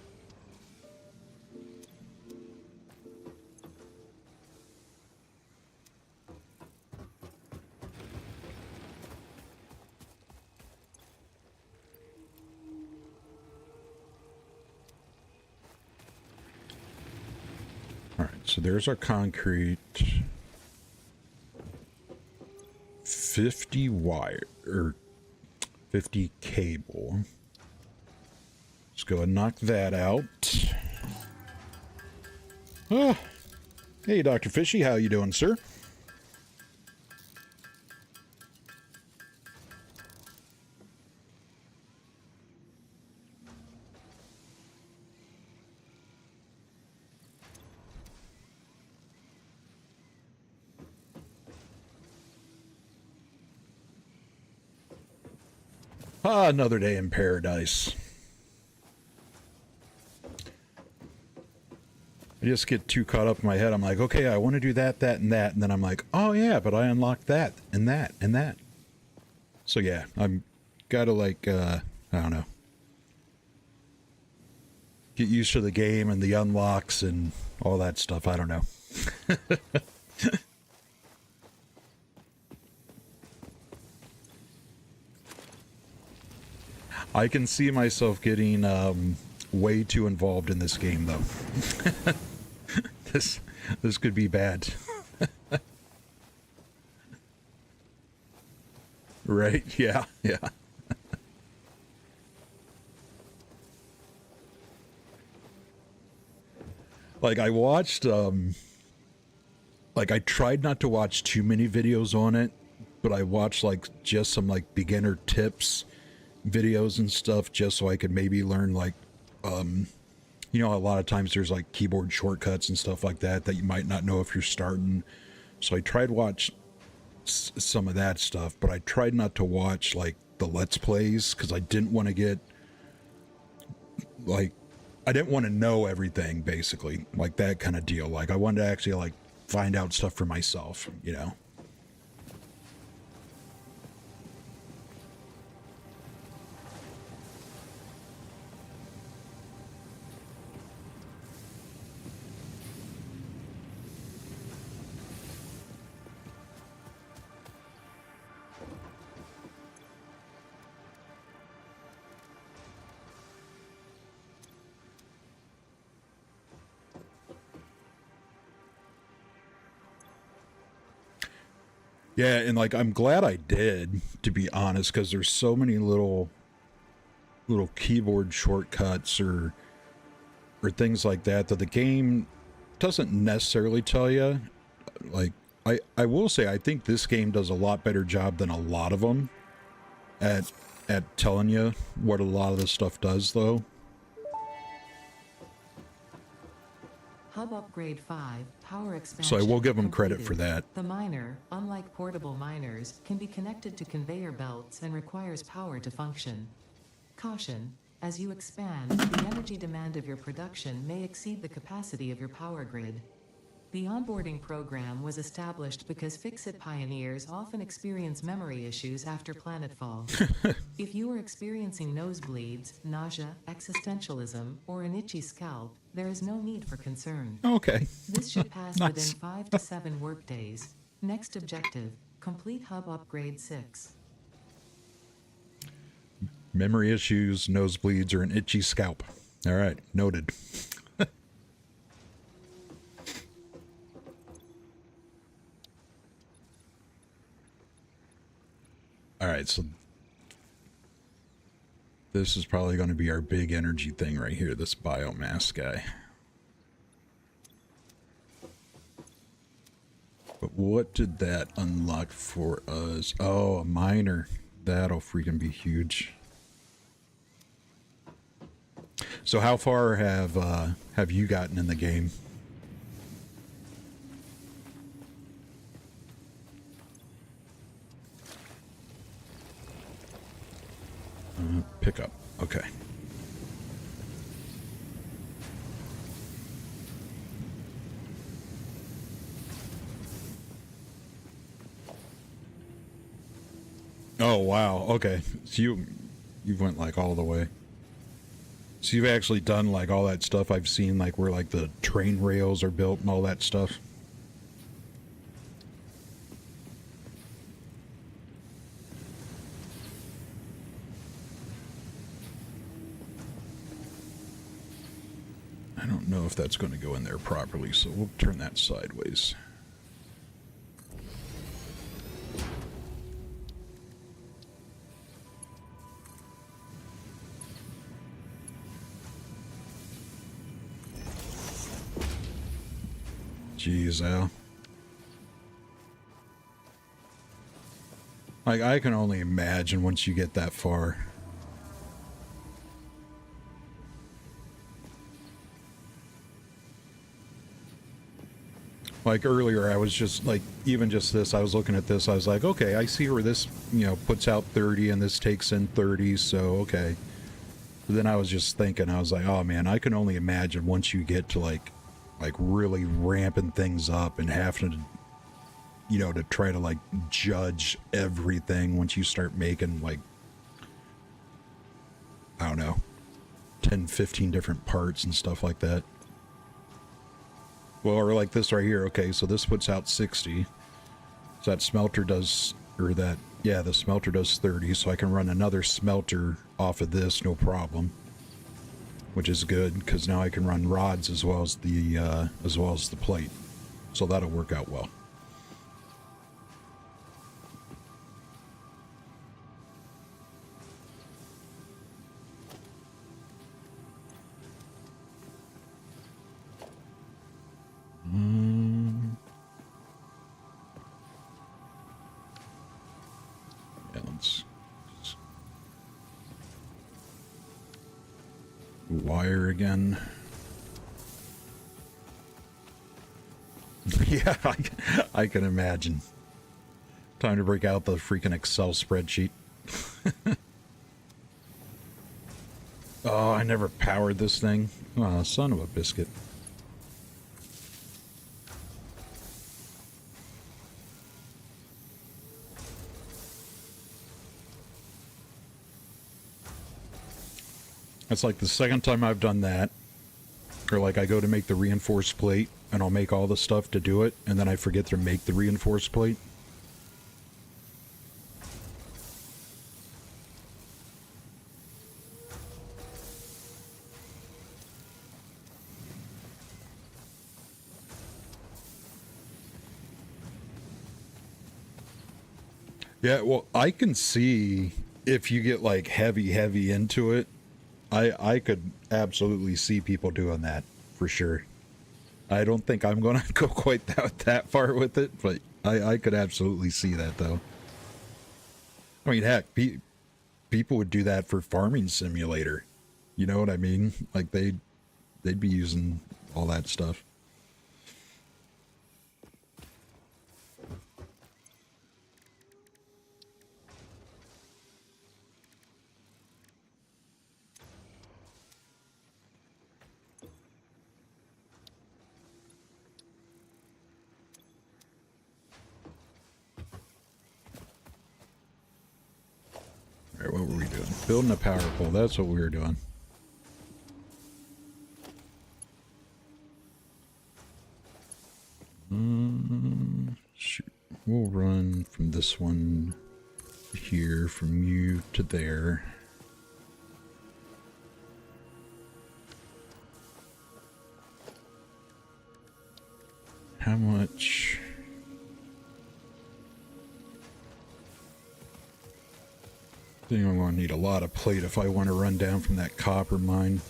Speaker 1: All right, so there's our concrete. 50 wire, or 50 cable. Let's go and knock that out. Ah. Hey, Dr. Fishy, how you doing, sir? Ah, another day in paradise. I just get too caught up in my head. I'm like, okay, I want to do that, that, and that. And then I'm like, oh yeah, but I unlocked that, and that, and that. So yeah, I'm gotta like, I don't know. Get used to the game and the unlocks and all that stuff. I don't know. I can see myself getting way too involved in this game, though. This could be bad. Right? Yeah, yeah. Like I watched, like I tried not to watch too many videos on it, but I watched like just some like beginner tips videos and stuff just so I could maybe learn like you know, a lot of times there's like keyboard shortcuts and stuff like that that you might not know if you're starting. So I tried to watch some of that stuff, but I tried not to watch like the Let's Plays because I didn't want to get like, I didn't want to know everything basically, like that kind of deal. Like I wanted to actually like find out stuff for myself, you know? Yeah, and like I'm glad I did, to be honest, because there's so many little keyboard shortcuts or things like that that the game doesn't necessarily tell you. Like I will say I think this game does a lot better job than a lot of them at telling you what a lot of this stuff does, though.
Speaker 2: Hub Upgrade 5, power expansion.
Speaker 1: So I will give them
Speaker 2: completed.
Speaker 1: credit for that.
Speaker 2: The miner, unlike portable miners, can be connected to conveyor belts and requires power to function. Caution, as you expand, the energy demand of your production may exceed the capacity of your power grid. The onboarding program was established because Fix-It pioneers often experience memory issues after planetfall. If you are experiencing nosebleeds, nausea, existentialism, or an itchy scalp, there is no need for concern.
Speaker 1: Okay.
Speaker 2: This should pass
Speaker 1: Nice.
Speaker 2: within 5 to 7 workdays. Next objective, complete hub upgrade 6.
Speaker 1: Memory issues, nosebleeds, or an itchy scalp. All right, noted. All right, so this is probably going to be our big energy thing right here, this biomass guy. But what did that unlock for us? Oh, a miner. That'll freaking be huge. So how far have you gotten in the game? Pick up. Okay. Oh wow. Okay. So you went like all the way. So you've actually done like all that stuff I've seen, like where like the train rails are built and all that stuff. I don't know if that's going to go in there properly, so we'll turn that sideways. Jeez, Al. Like, I can only imagine once you get that far. Like earlier, I was just like, even just this, I was looking at this, I was like, okay, I see where this, you know, puts out 30 and this takes in 30, so okay. But then I was just thinking, I was like, oh man, I can only imagine once you get to like really ramping things up and having to, you know, to try to like judge everything once you start making like, I don't know, 10, 15 different parts and stuff like that. Well, or like this right here. Okay, so this puts out 60. So that smelter does, or that, yeah, the smelter does 30. So I can run another smelter off of this, no problem. Which is good, because now I can run rods as well as the plate. So that'll work out well. Yeah, let's wire again. Yeah, I can imagine. Time to break out the freaking Excel spreadsheet. Oh, I never powered this thing. Oh, son of a biscuit. It's like the second time I've done that, or like I go to make the reinforced plate and I'll make all the stuff to do it and then I forget to make the reinforced plate. Yeah, well, I can see if you get like heavy into it, I could absolutely see people doing that for sure. I don't think I'm going to go quite that far with it, but I could absolutely see that though. I mean, heck, people would do that for Farming Simulator. You know what I mean? Like they'd be using all that stuff. Alright, what were we doing? Building a power pole. That's what we were doing. Shoot. We'll run from this one to here, from you to there. How much? I think I'm going to need a lot of plate if I want to run down from that copper mine.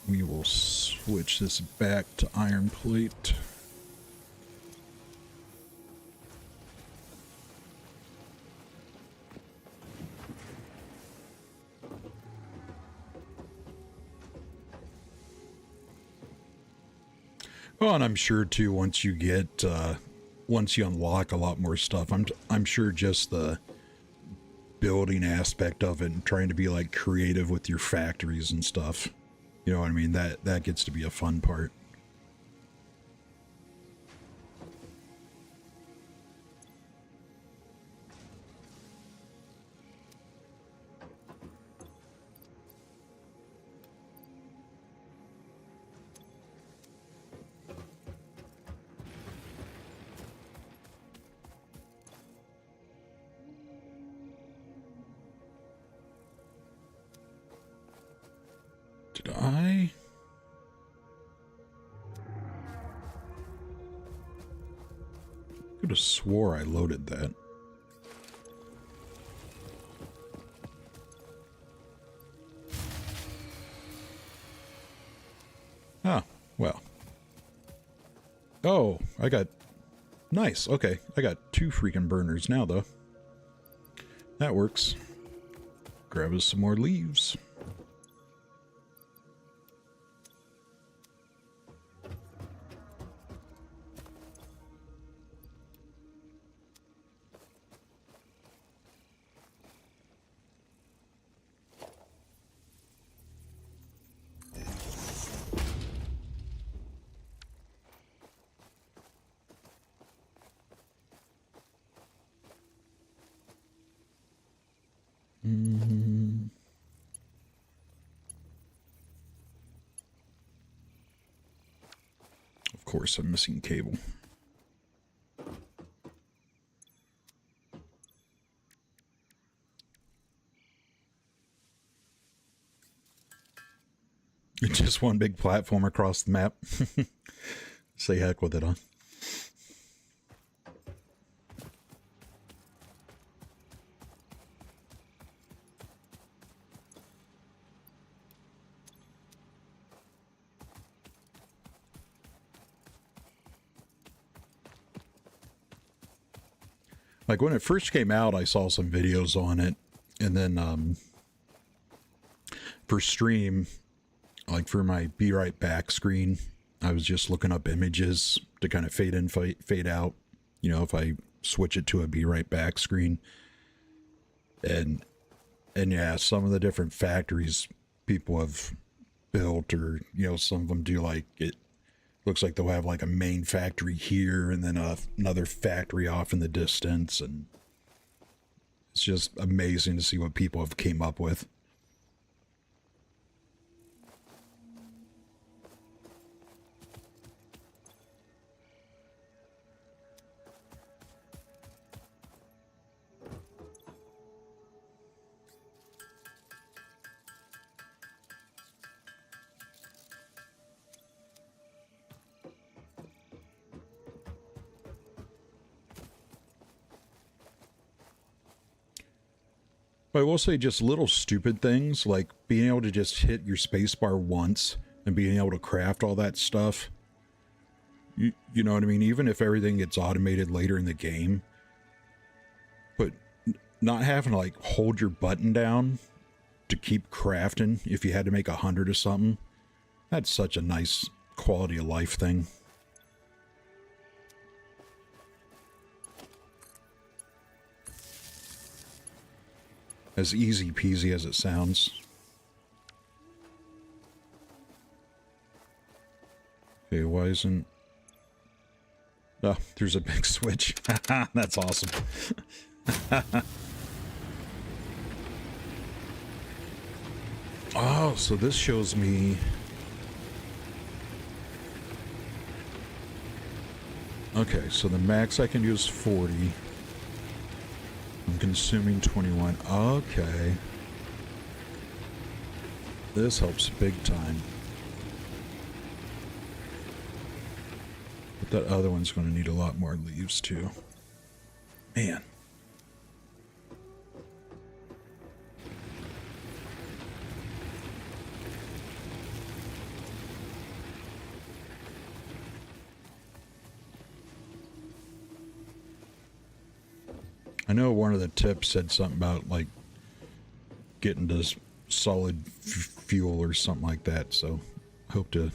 Speaker 1: We will switch this back to iron plate. Oh, and I'm sure too, once you get, once you unlock a lot more stuff, I'm sure just the building aspect of it and trying to be like creative with your factories and stuff. You know what I mean? That gets to be a fun part. Did I? Could have swore I loaded that. Ah, well. Oh, I got... Nice, okay. I got 2 freaking burners now, though. That works. Grab us some more leaves. Of course, I'm missing cable. It's just one big platform across the map. Say heck with it, huh? Like when it first came out, I saw some videos on it, and then for stream, like for my Be Right Back screen, I was just looking up images to kind of fade in, fade out. You know, if I switch it to a Be Right Back screen, and yeah, some of the different factories people have built, or you know, some of them do like it. Looks like they'll have like a main factory here and then another factory off in the distance. And it's just amazing to see what people have came up with. But I will say just little stupid things like being able to just hit your spacebar once and being able to craft all that stuff. You know what I mean? Even if everything gets automated later in the game, but not having to like hold your button down to keep crafting if you had to make 100 or something, that's such a nice quality of life thing. As easy peasy as it sounds. Okay, why isn't... Oh, there's a big switch. That's awesome. Oh, so this shows me... Okay, so the max I can do is 40. I'm consuming 21. Okay. This helps big time. But that other one's going to need a lot more leaves too. Man. I know one of the tips said something about like getting to solid fuel or something like that, so hope to... I'm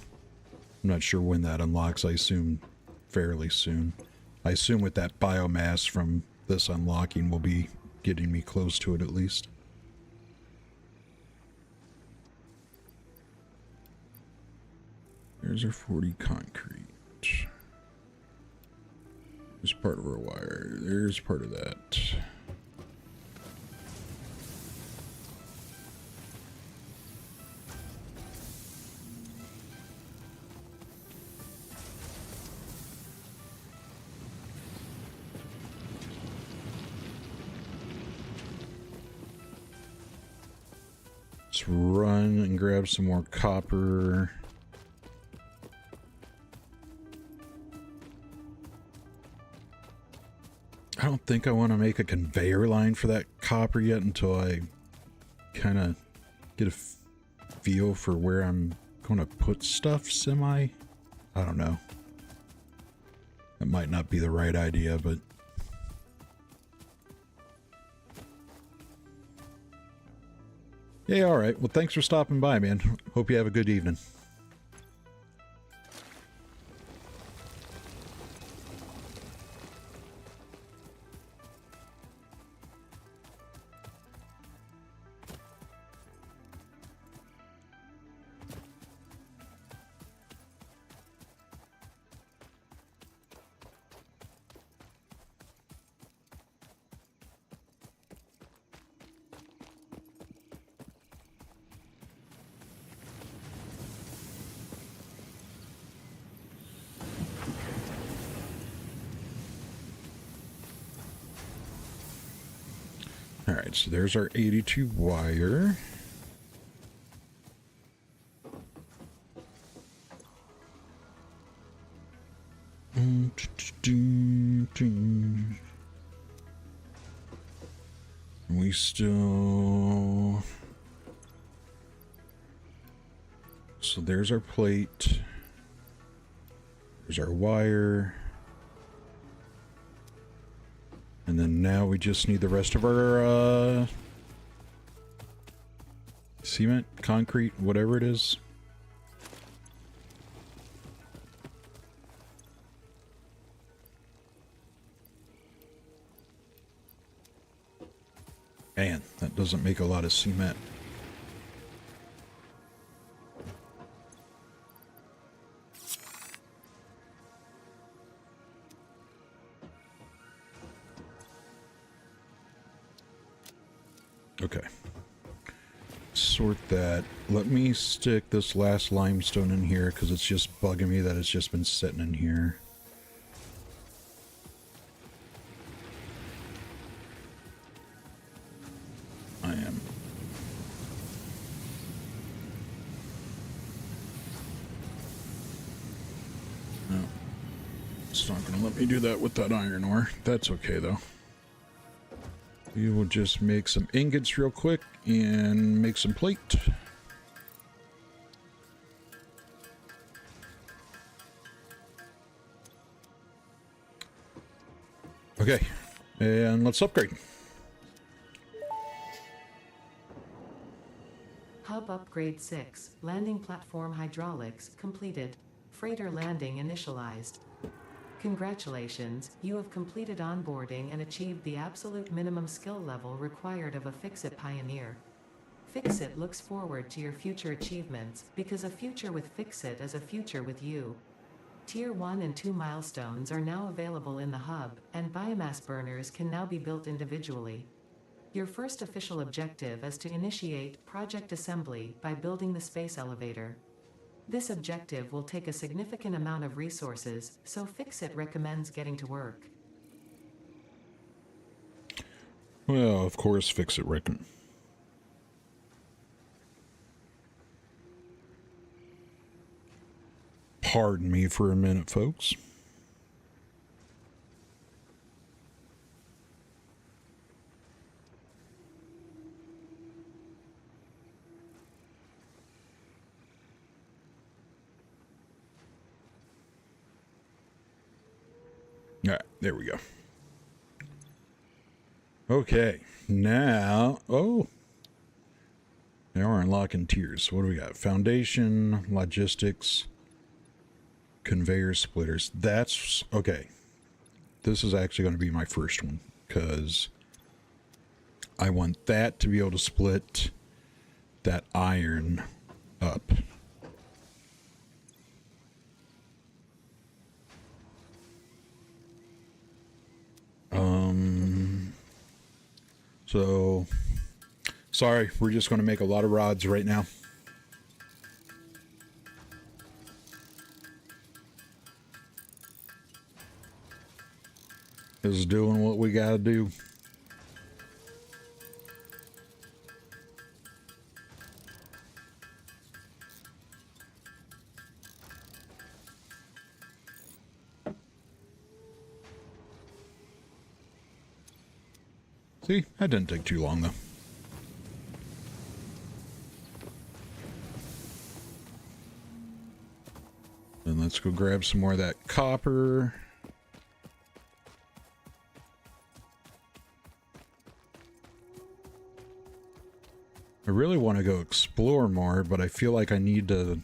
Speaker 1: not sure when that unlocks. I assume fairly soon. I assume with that biomass from this unlocking will be getting me close to it at least. There's our 40 concrete. There's part of our wire. There's part of that. Let's run and grab some more copper. I don't think I want to make a conveyor line for that copper yet until I kind of get a feel for where I'm going to put stuff semi. I don't know. That might not be the right idea, but... Yeah, alright. Well, thanks for stopping by, man. Hope you have a good evening. Alright, so there's our 82 wire. We still... So there's our plate. There's our wire. And then now we just need the rest of our cement, concrete, whatever it is. Man, that doesn't make a lot of cement. Okay. Sort that. Let me stick this last limestone in here because it's just bugging me that it's just been sitting in here. I am. No. It's not going to let me do that with that iron ore. That's okay though. We will just make some ingots real quick and make some plate. Okay, and let's upgrade.
Speaker 2: Hub upgrade 6. Landing platform hydraulics completed. Freighter landing initialized. Congratulations, you have completed onboarding and achieved the absolute minimum skill level required of a Fix-It pioneer. Fix-It looks forward to your future achievements, because a future with Fix-It is a future with you. Tier 1 and 2 milestones are now available in the hub, and biomass burners can now be built individually. Your first official objective is to initiate project assembly by building the space elevator. This objective will take a significant amount of resources, so Fixit recommends getting to work.
Speaker 1: Well, of course, fix it, reckon. Pardon me for a minute, folks. All right, there we go. Okay, now, now we're unlocking tiers. What do we got? Foundation, logistics, conveyor splitters. That's, okay. This is actually going to be my first one, because I want that to be able to split that iron up. So, sorry, we're just going to make a lot of rods right now. Is doing what we got to do. See, that didn't take too long, though. Then let's go grab some more of that copper. I really want to go explore more, but I feel like I need to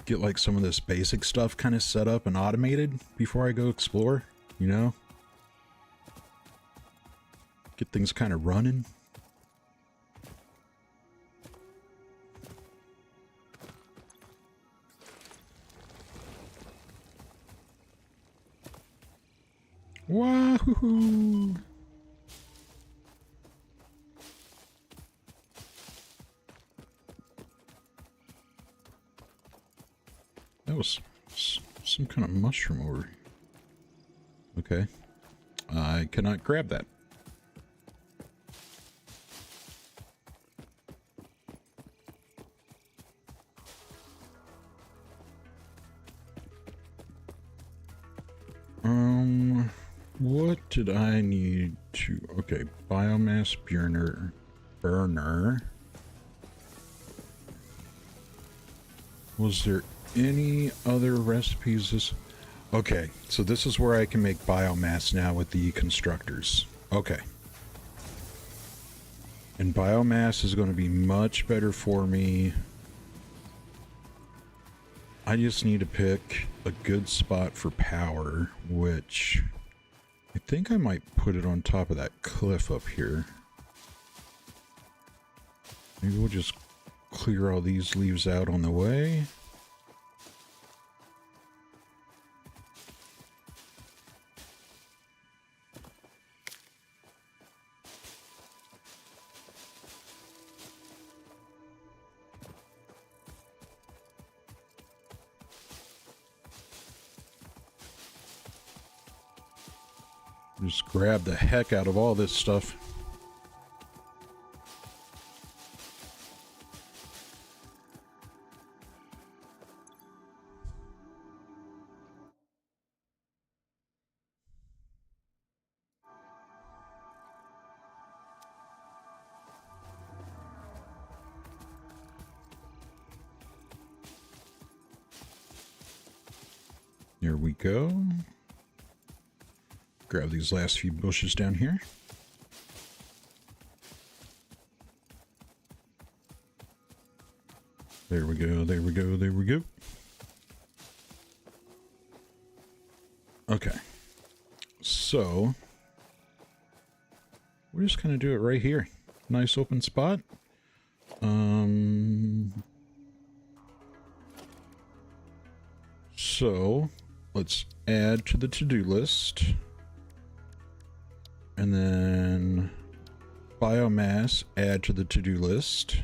Speaker 1: get like some of this basic stuff kind of set up and automated before I go explore, you know? Get things kind of running. Wahoo! That was some kind of mushroom over. Okay. I cannot grab that. What did I need to... Okay, biomass burner. Was there any other recipes? Okay, so this is where I can make biomass now with the constructors. Okay. And biomass is going to be much better for me. I just need to pick a good spot for power, which I think I might put it on top of that cliff up here. Maybe we'll just clear all these leaves out on the way. Just grab the heck out of all this stuff. There we go. Grab these last few bushes down here. There we go, there we go, there we go. Okay. So, we're just going to do it right here. Nice open spot. So let's add to the to-do list. And then biomass, add to the to-do list.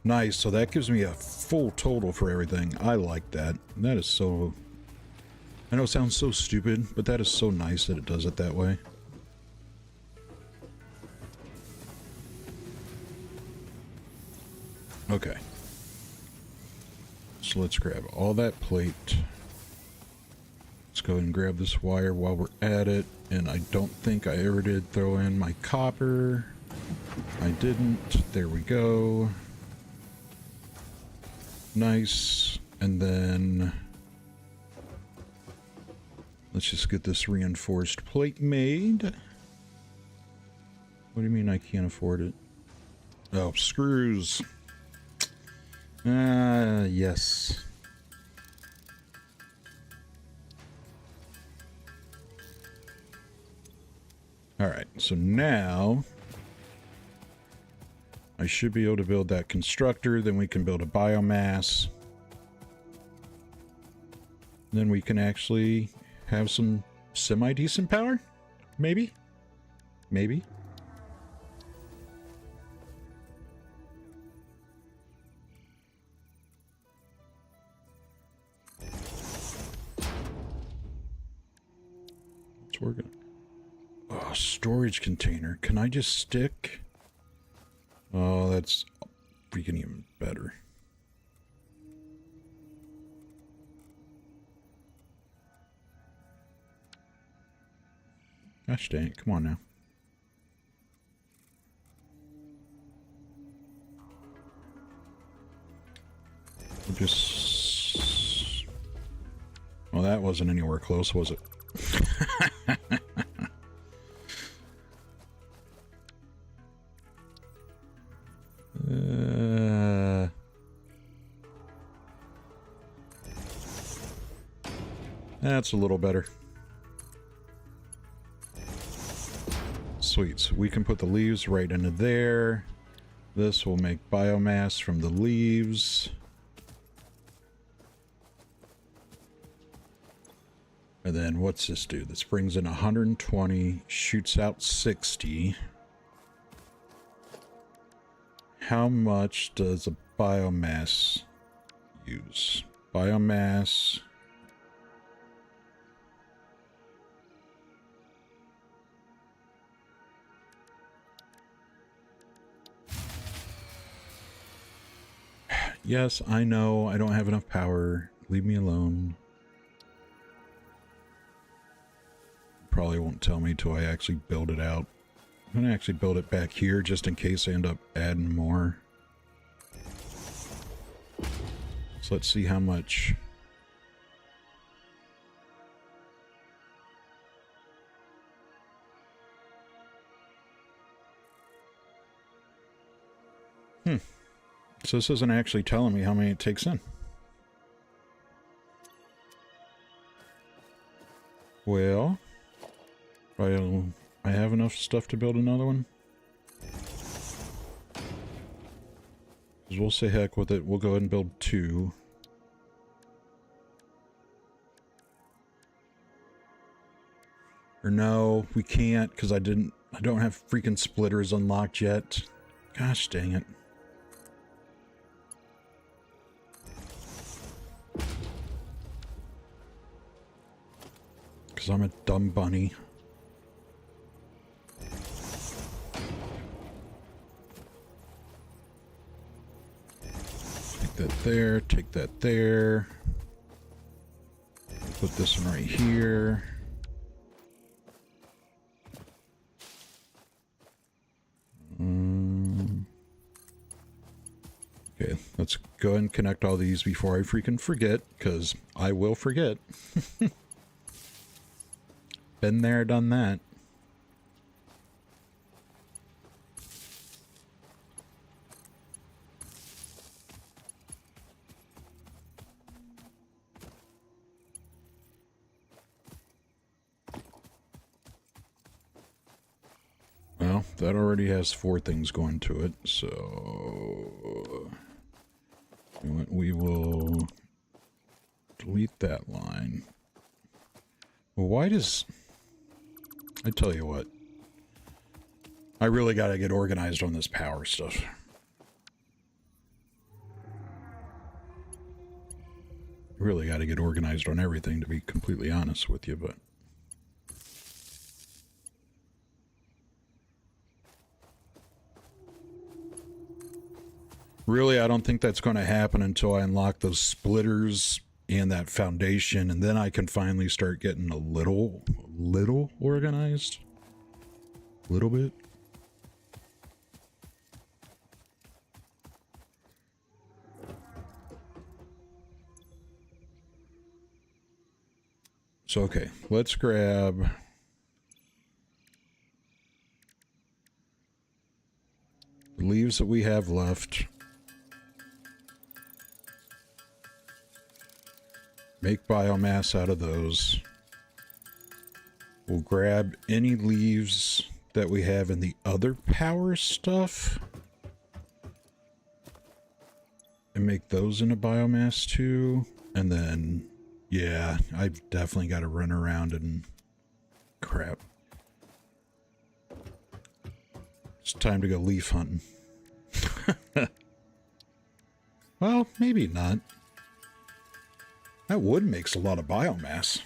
Speaker 1: Nice, so that gives me a full total for everything. I like that. That is so... I know it sounds so stupid, but that is so nice that it does it that way. Okay. So let's grab all that plate. Let's go ahead and grab this wire while we're at it. And I don't think I ever did throw in my copper. I didn't. There we go. Nice. And then let's just get this reinforced plate made. What do you mean I can't afford it? Oh, screws. Yes. Alright, so now I should be able to build that constructor, then we can build a biomass. Then we can actually have some semi-decent power? Maybe? Maybe? It's working. Oh, storage container. Can I just stick? Oh, that's freaking even better. Gosh dang it, come on now. We'll just... Well, that wasn't anywhere close, was it? That's a little better. Sweet, so we can put the leaves right into there. This will make biomass from the leaves. And then what's this do? This brings in 120, shoots out 60. How much does a biomass use? Biomass... Yes, I know I don't have enough power. Leave me alone. Probably won't tell me till I actually build it out. I'm gonna actually build it back here just in case I end up adding more. So let's see how much. So this isn't actually telling me how many it takes in. Well, I have enough stuff to build another one. We'll say heck with it. We'll go ahead and build 2. Or no, we can't because I don't have freaking splitters unlocked yet. Gosh dang it. Because I'm a dumb bunny. Take that there, take that there. Put this one right here. Okay, let's go ahead and connect all these before I freaking forget, because I will forget. Been there, done that. Well, that already has 4 things going to it, so... we will delete that line. Well, why does... I tell you what. I really got to get organized on this power stuff. Really got to get organized on everything, to be completely honest with you, but... Really, I don't think that's going to happen until I unlock those splitters and that foundation, and then I can finally start getting a little organized. A little bit. So, okay, let's grab... the leaves that we have left. Make biomass out of those. We'll grab any leaves that we have in the other power stuff and make those into biomass too. And then, yeah, I've definitely got to run around and crap. It's time to go leaf hunting. Well, maybe not. That wood makes a lot of biomass.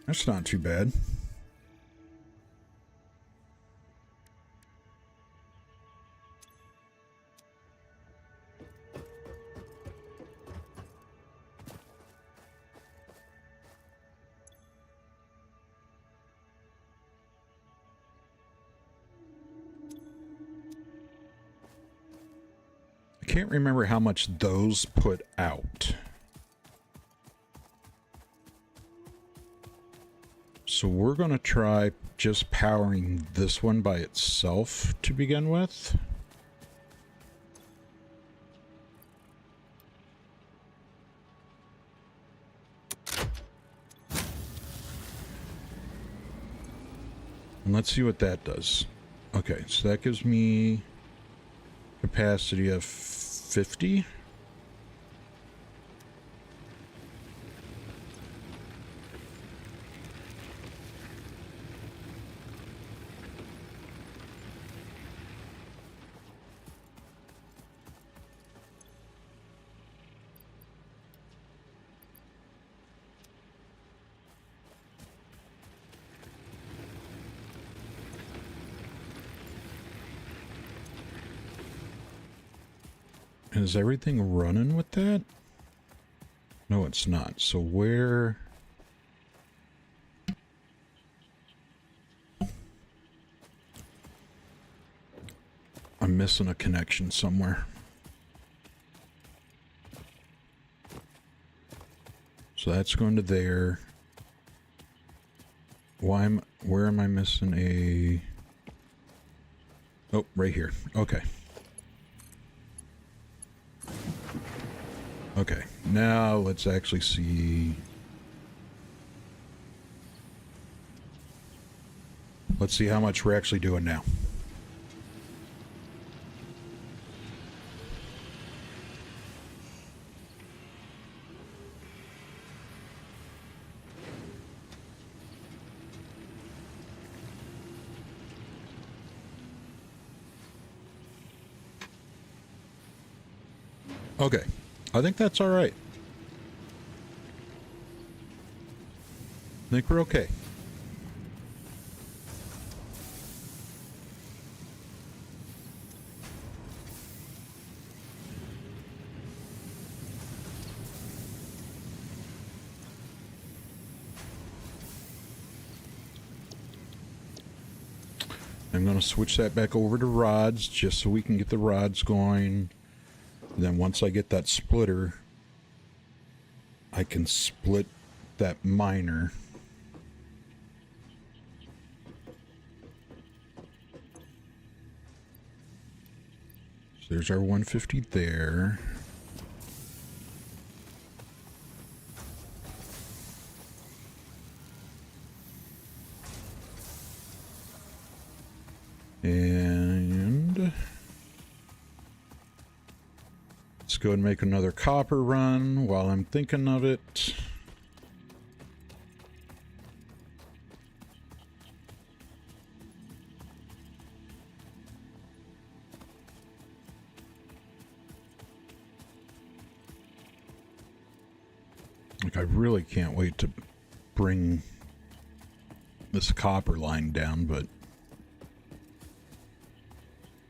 Speaker 1: That's not too bad. I can't remember how much those put out. So we're going to try just powering this one by itself to begin with. And let's see what that does. Okay, so that gives me capacity of 50. Is everything running with that? No, it's not. So where... I'm missing a connection somewhere. So that's going to there. Where am I missing a... Oh, right here. Okay. Okay, now let's actually see. Let's see how much we're actually doing now. Okay. I think that's all right. I think we're okay. I'm going to switch that back over to rods just so we can get the rods going. And then once I get that splitter, I can split that miner. So there's our 150 there. And go and make another copper run while I'm thinking of it. Like, I really can't wait to bring this copper line down, but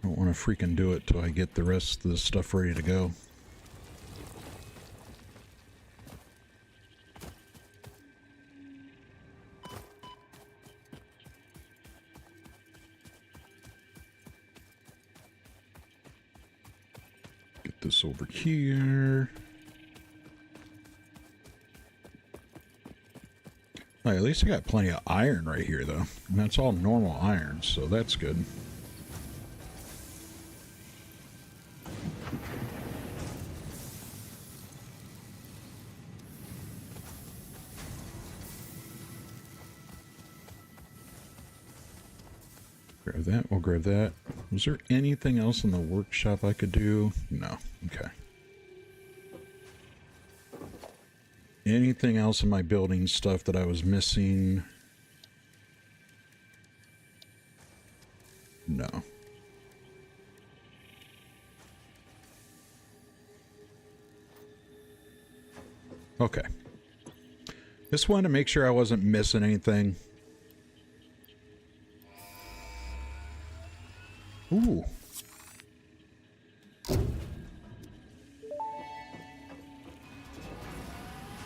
Speaker 1: I don't want to freaking do it till I get the rest of the stuff ready to go. Get this over here. At least I got plenty of iron right here, though. And that's all normal iron, so that's good. Grab that, we'll grab that. Was there anything else in the workshop I could do? No. Okay. Anything else in my building stuff that I was missing? No. Okay. Just wanted to make sure I wasn't missing anything. Ooh.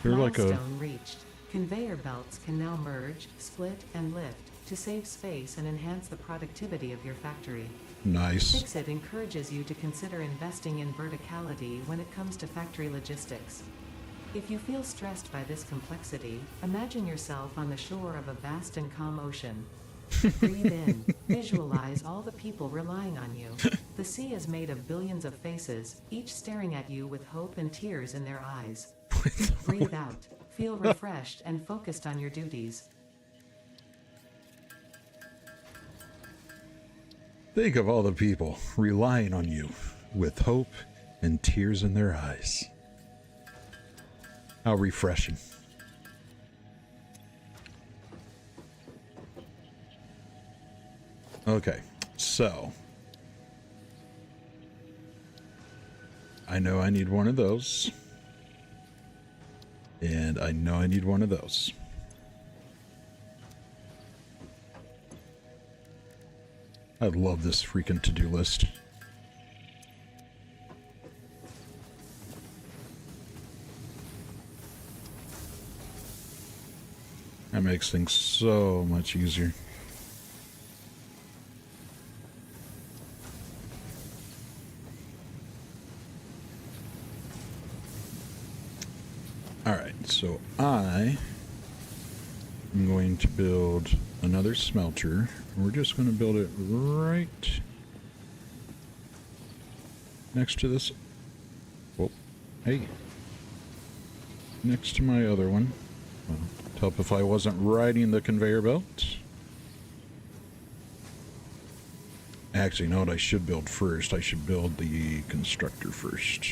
Speaker 1: They're like a...
Speaker 2: Milestone reached. Conveyor belts can now merge, split, and lift to save space and enhance the productivity of your factory.
Speaker 1: Nice.
Speaker 2: Fixit encourages you to consider investing in verticality when it comes to factory logistics. If you feel stressed by this complexity, imagine yourself on the shore of a vast and calm ocean. Breathe in. Visualize all the people relying on you. The sea is made of billions of faces, each staring at you with hope and tears in their eyes. Breathe out. Feel refreshed and focused on your duties.
Speaker 1: Think of all the people relying on you with hope and tears in their eyes. How refreshing. Okay, so I know I need one of those. And I know I need one of those. I love this freaking to-do list. That makes things so much easier. Alright, so I am going to build another smelter. We're just going to build it right next to this. Whoa, hey. Next to my other one. Well, to help if I wasn't riding the conveyor belt. Actually, you know what I should build first? I should build the constructor first.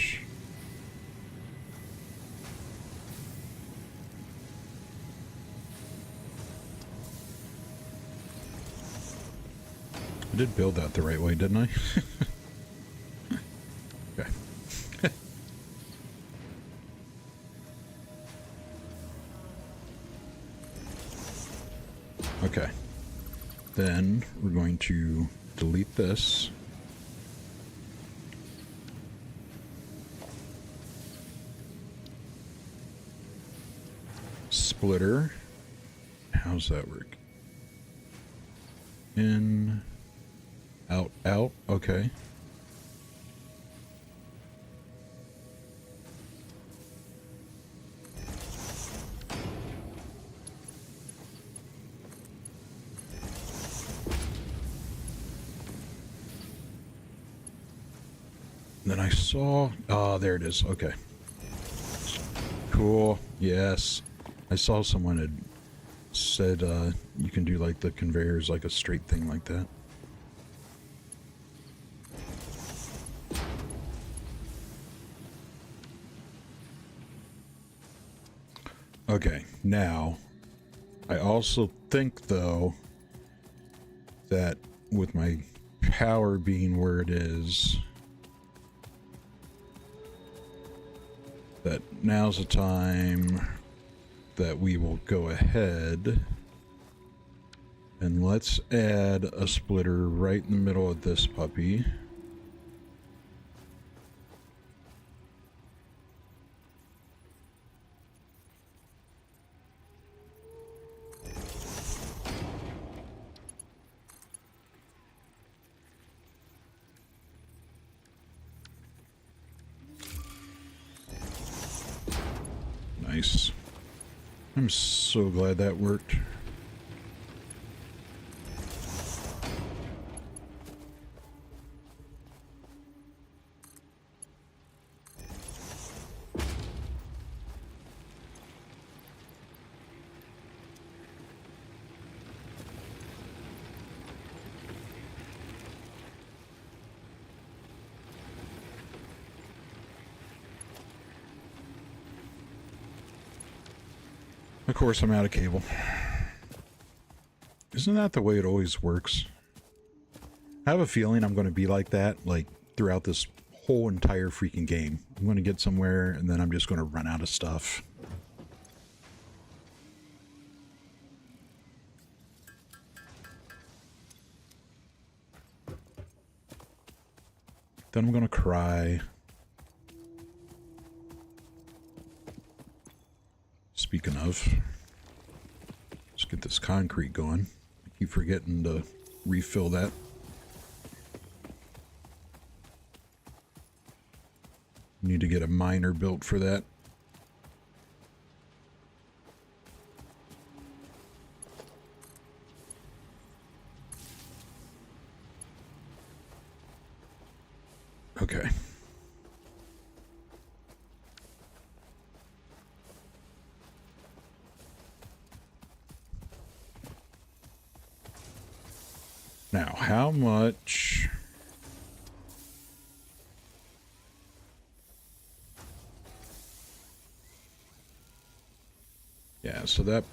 Speaker 1: I did build that the right way, didn't I? Okay. Okay. Then we're going to delete this. Splitter. How's that work? In... Out, out, okay. Then I saw, there it is, okay. Cool, yes. I saw someone had said, you can do like the conveyors like a straight thing like that. Okay, now, I also think, though, that with my power being where it is, that now's the time that we will go ahead and let's add a splitter right in the middle of this puppy. Nice. I'm so glad that worked. Of course, I'm out of cable. Isn't that the way it always works? I have a feeling I'm going to be like that, like, throughout this whole entire freaking game. I'm going to get somewhere, and then I'm just going to run out of stuff. Then I'm going to cry. Speaking of, let's get this concrete going. I keep forgetting to refill that. Need to get a miner built for that. Okay. Now, how much... Yeah, so that...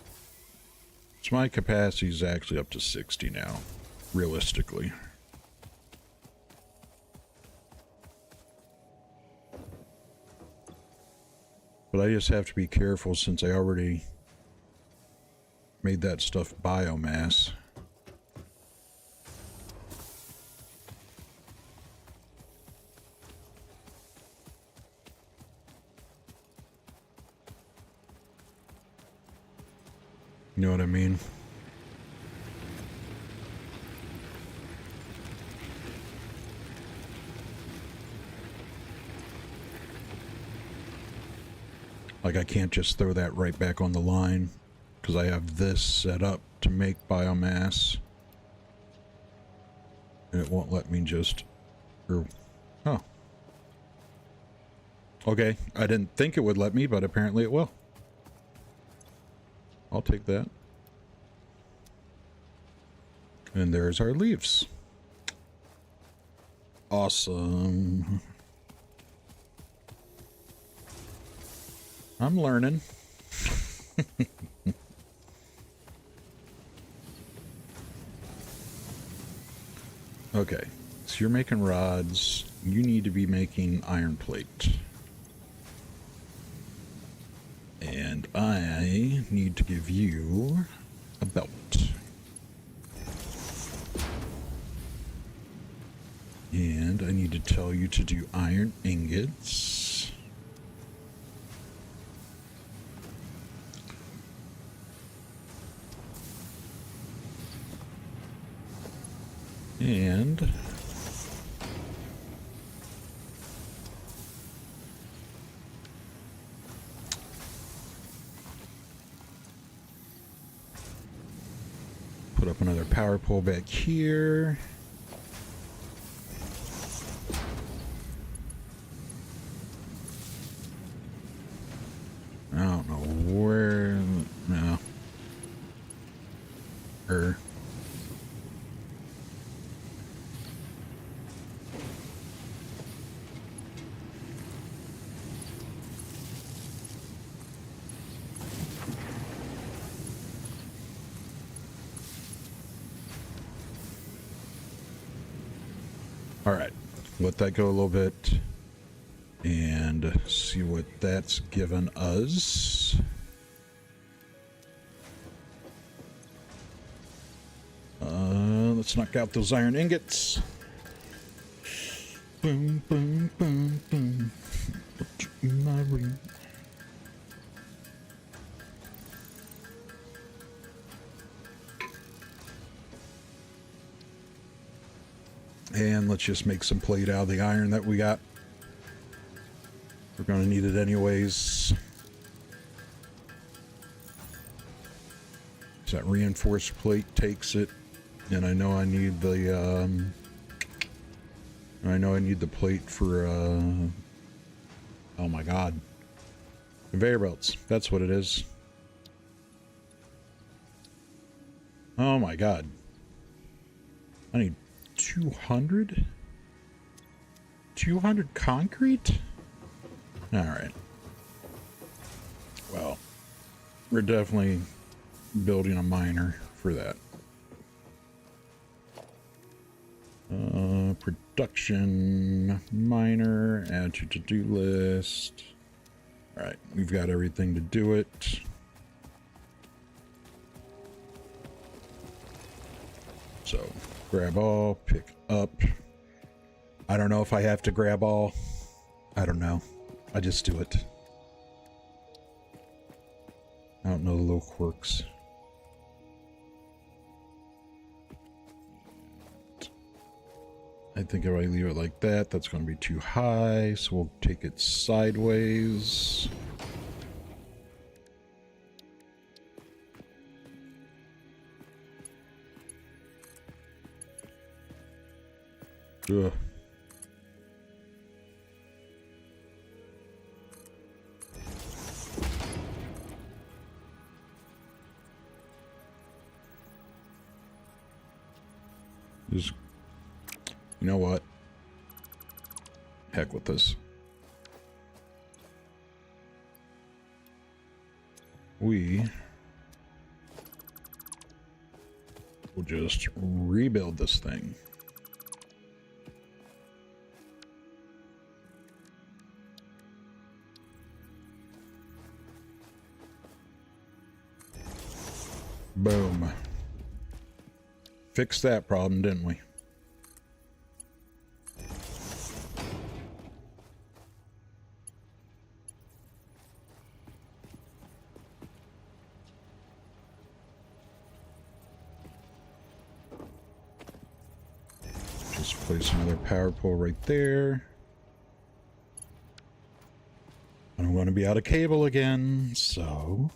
Speaker 1: So my capacity is actually up to 60 now, realistically. But I just have to be careful since I already made that stuff biomass. You know what I mean? Like, I can't just throw that right back on the line because I have this set up to make biomass. And it won't let me just... Oh. Okay, I didn't think it would let me, but apparently it will. I'll take that. And there's our leaves. Awesome. I'm learning. Okay, so you're making rods. You need to be making iron plate. And I need to give you a belt. And I need to tell you to do iron ingots. And put up another power pole back here. I don't know where. No. All right, let that go a little bit and see what that's given us. Let's knock out those iron ingots. Boom, boom, boom, boom. My ring. And let's just make some plate out of the iron that we got. We're going to need it anyways. So that reinforced plate takes it. And I know I need the, plate for, oh my god. Conveyor belts. That's what it is. Oh my god. I need 200? 200 concrete? Alright. Well, we're definitely building a miner for that. Production miner, add to to-do list. Alright, we've got everything to do it. So, grab all, pick up. I don't know if I have to grab all. I don't know. I just do it. I don't know the little quirks. I think if I leave it like that, that's going to be too high, so we'll take it sideways. Ugh. Just, you know what? Heck with this. We will just rebuild this thing. Boom. Fixed that problem, didn't we? Just place another power pole right there. I'm going to be out of cable again, so...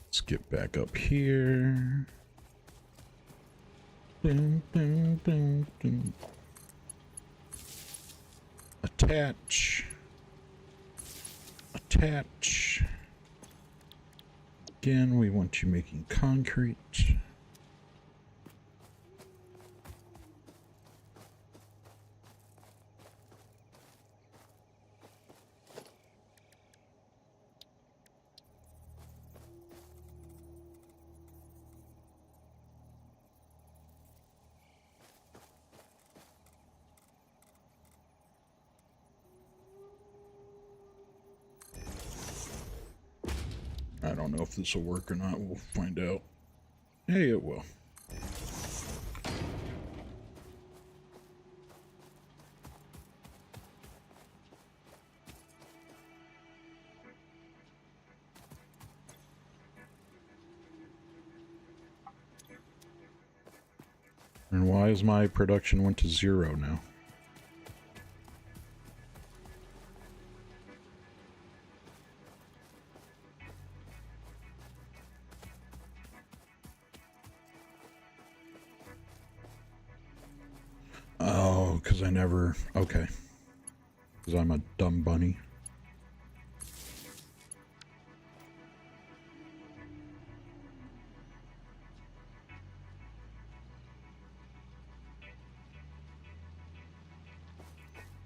Speaker 1: Let's get back up here. Boom, boom, boom, boom. Attach. Attach. Again, we want you making concrete. I don't know if this will work or not. We'll find out. Hey, it will. And why is my production went to 0 now? Oh, because I never... Okay. Because I'm a dumb bunny.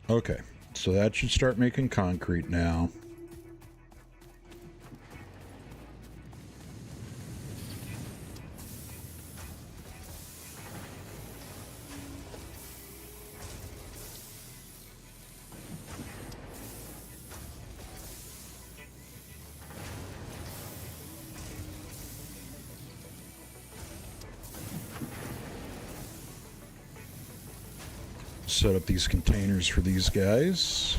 Speaker 1: Okay, so that should start making concrete now. Set up these containers for these guys.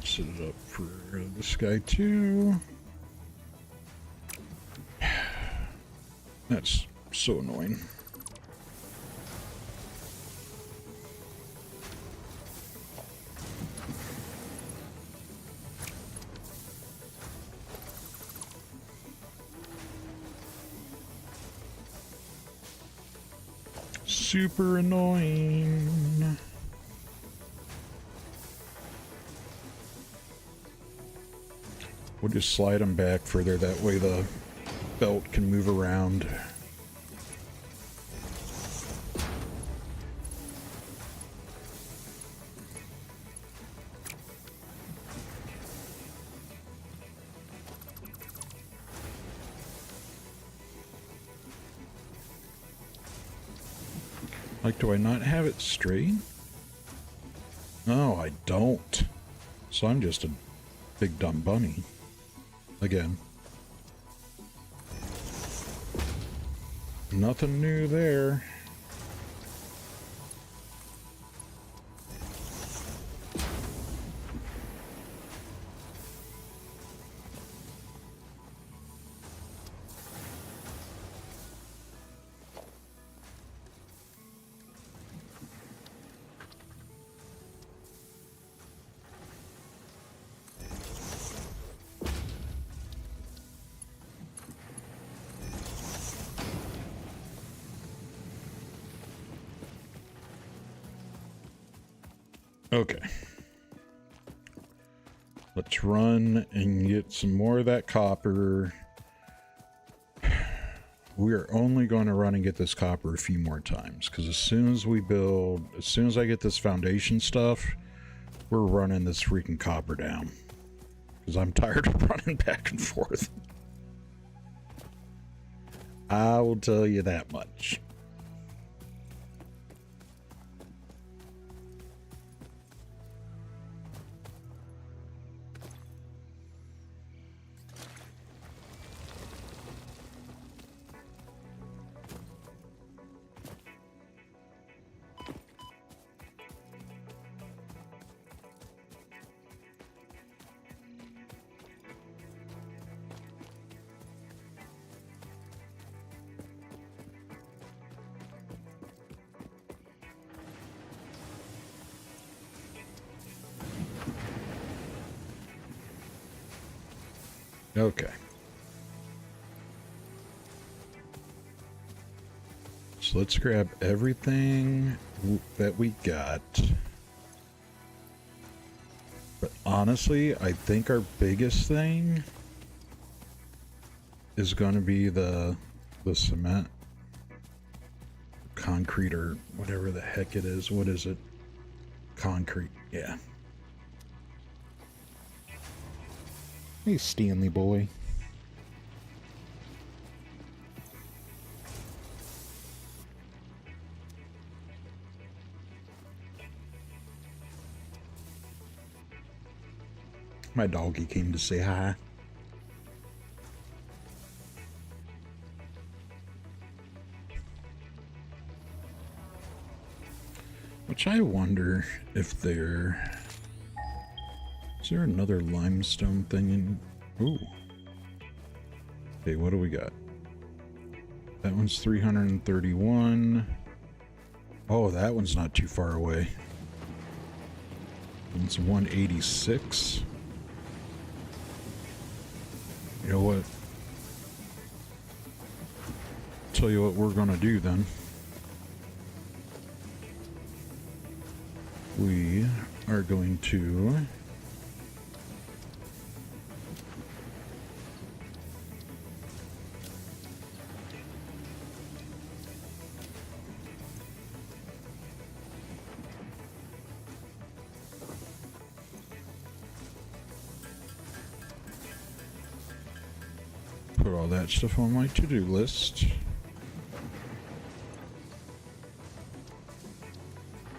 Speaker 1: Set it up for this guy too. That's so annoying. Super annoying. We'll just slide them back further, that way the belt can move around. Like, do I not have it straight? No, I don't. So I'm just a big dumb bunny. Again. Nothing new there. Okay. Let's run and get some more of that copper. We are only going to run and get this copper a few more times, because as soon as we build, as soon as I get this foundation stuff, we're running this freaking copper down. Because I'm tired of running back and forth. I will tell you that much. Okay. So let's grab everything that we got. But honestly, I think our biggest thing is going to be the cement, concrete, or whatever the heck it is. What is it? Concrete. Yeah. Hey, Stanley boy. My doggy came to say hi. Which I wonder if there... Is there another limestone thing in... Ooh. Okay, what do we got? That one's 331. Oh, that one's not too far away. It's 186. You know what? Tell you what we're gonna do then. We are going to put all that stuff on my to-do list.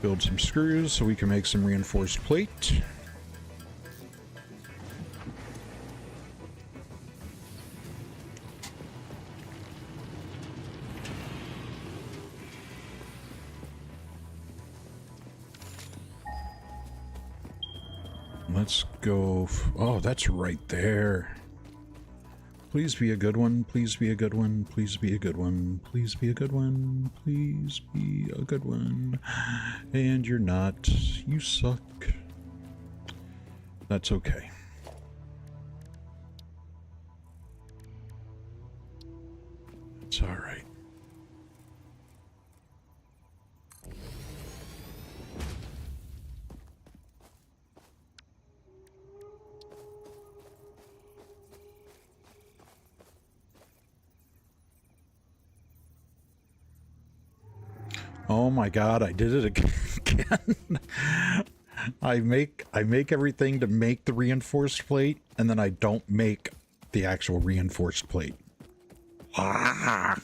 Speaker 1: Build some screws so we can make some reinforced plate. Let's go. Oh, that's right there. Please be a good one. Please be a good one. Please be a good one. Please be a good one. Please be a good one. And you're not. You suck. That's okay. It's all right. Oh my god, I did it again. I make everything to make the reinforced plate, and then I don't make the actual reinforced plate. Ah.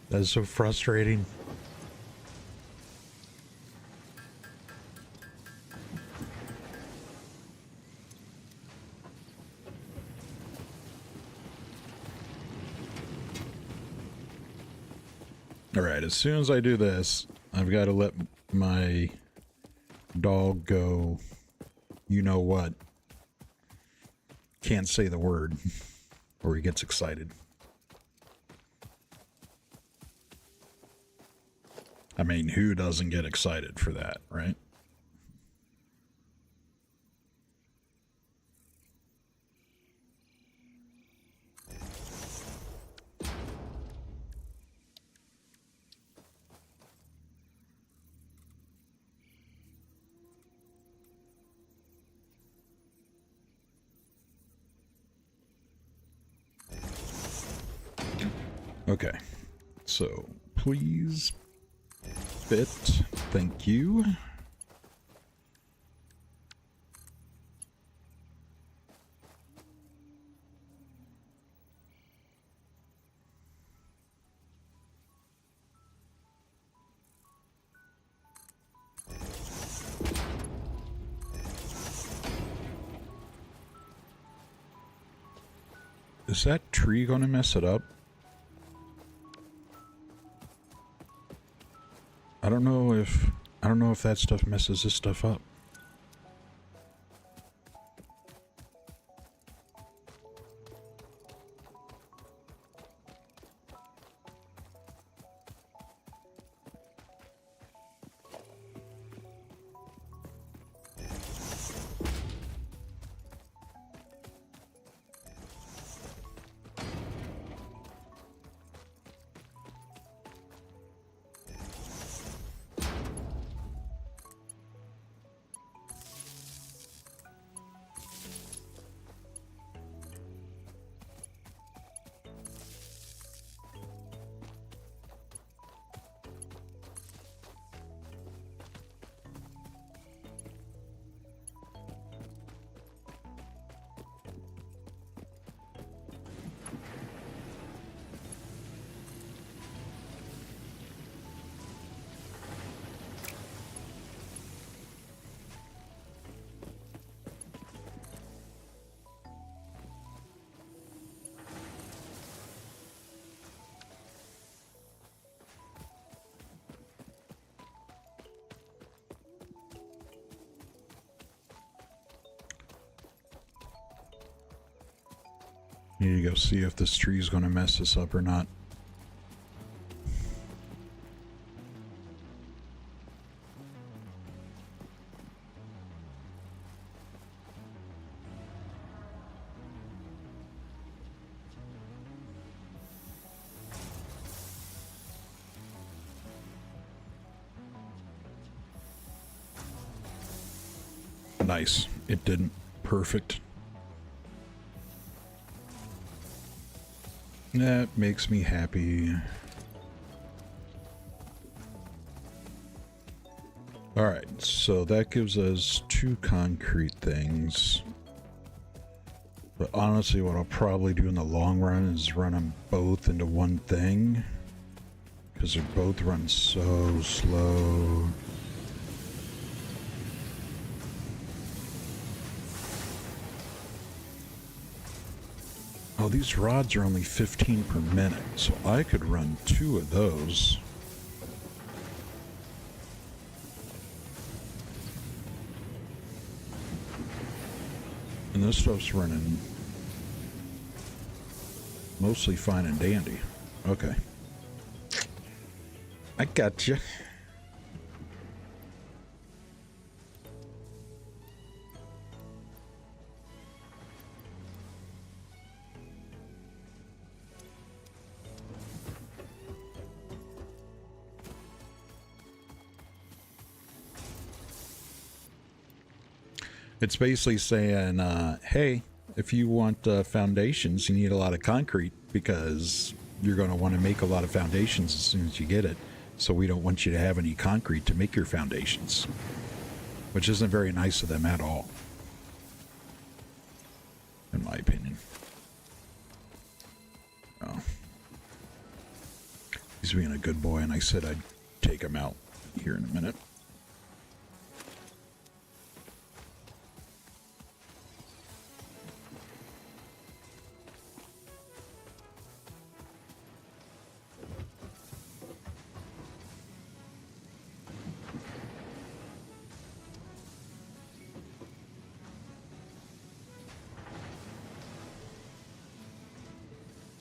Speaker 1: That is so frustrating. Alright, as soon as I do this, I've got to let my dog go. You know what? Can't say the word, or he gets excited. I mean, who doesn't get excited for that, right? Okay, so please fit. Thank you. Is that tree gonna mess it up? I don't know if that stuff messes this stuff up. Need to go see if this tree is going to mess us up or not. Nice. It didn't. Perfect. That makes me happy. Alright, so that gives us 2 concrete things. But honestly, what I'll probably do in the long run is run them both into one thing. Because they both run so slow. Oh, these rods are only 15 per minute, so I could run 2 of those. And this stuff's running mostly fine and dandy. Okay. I gotcha. It's basically saying, hey, if you want foundations, you need a lot of concrete because you're going to want to make a lot of foundations as soon as you get it. So we don't want you to have any concrete to make your foundations, which isn't very nice of them at all, in my opinion. Oh. He's being a good boy, and I said I'd take him out here in a minute.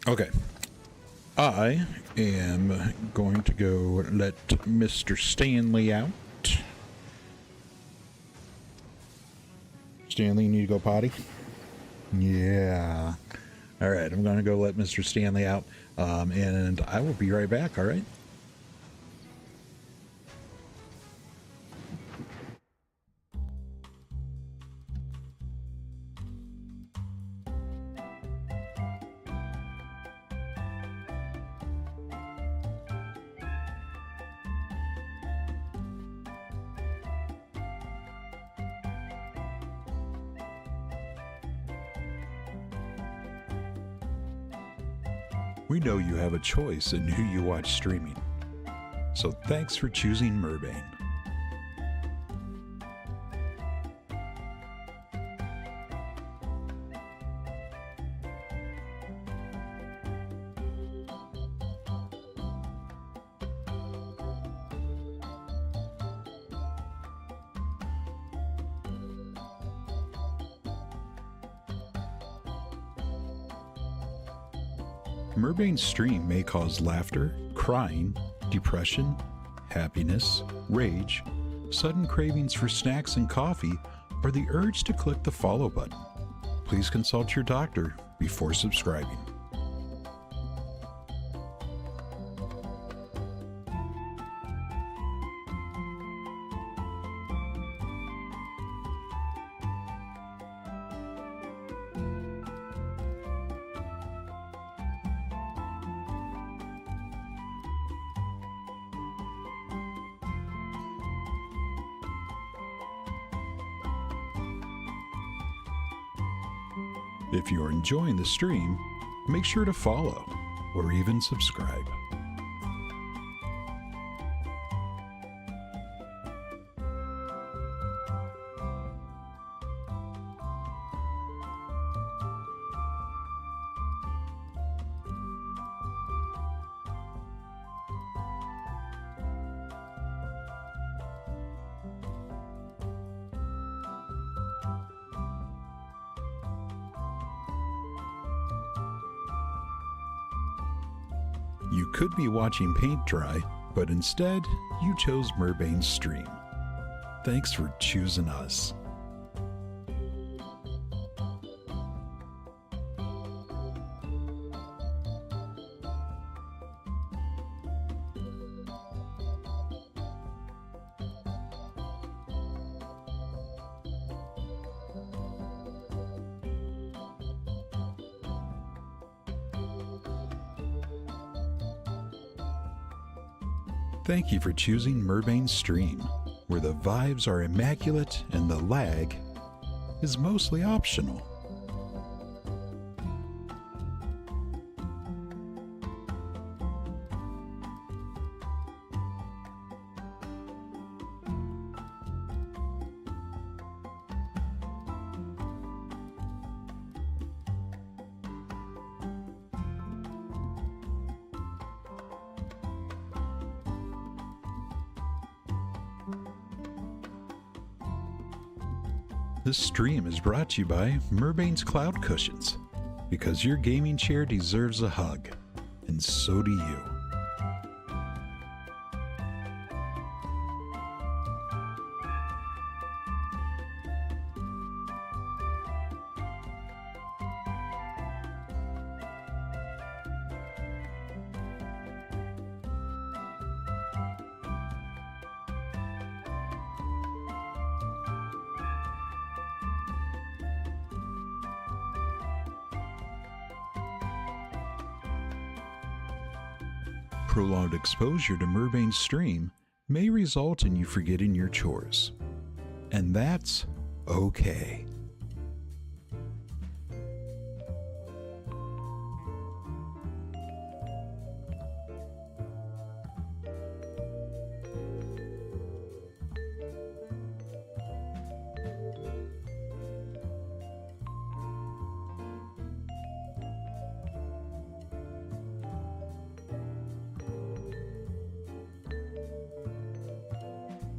Speaker 1: Okay, I am going to go let Mr. Stanley out. Stanley, you need to go potty? Yeah. All right, I'm going to go let Mr. Stanley out, and I will be right back, all right? We know you have a choice in who you watch streaming, so thanks for choosing Merbane. Merbane's stream may cause laughter, crying, depression, happiness, rage, sudden cravings for snacks and coffee, or the urge to click the follow button. Please consult your doctor before subscribing. If you're enjoying the stream, make sure to follow or even subscribe. You could be watching paint dry, but instead, you chose Merbane's stream. Thanks for choosing us. Thank you for choosing Merbane's stream, where the vibes are immaculate and the lag is mostly optional. This stream is brought to you by Merbane's Cloud Cushions, because your gaming chair deserves a hug, and so do you. Prolonged exposure to Merbane's stream may result in you forgetting your chores. And that's okay.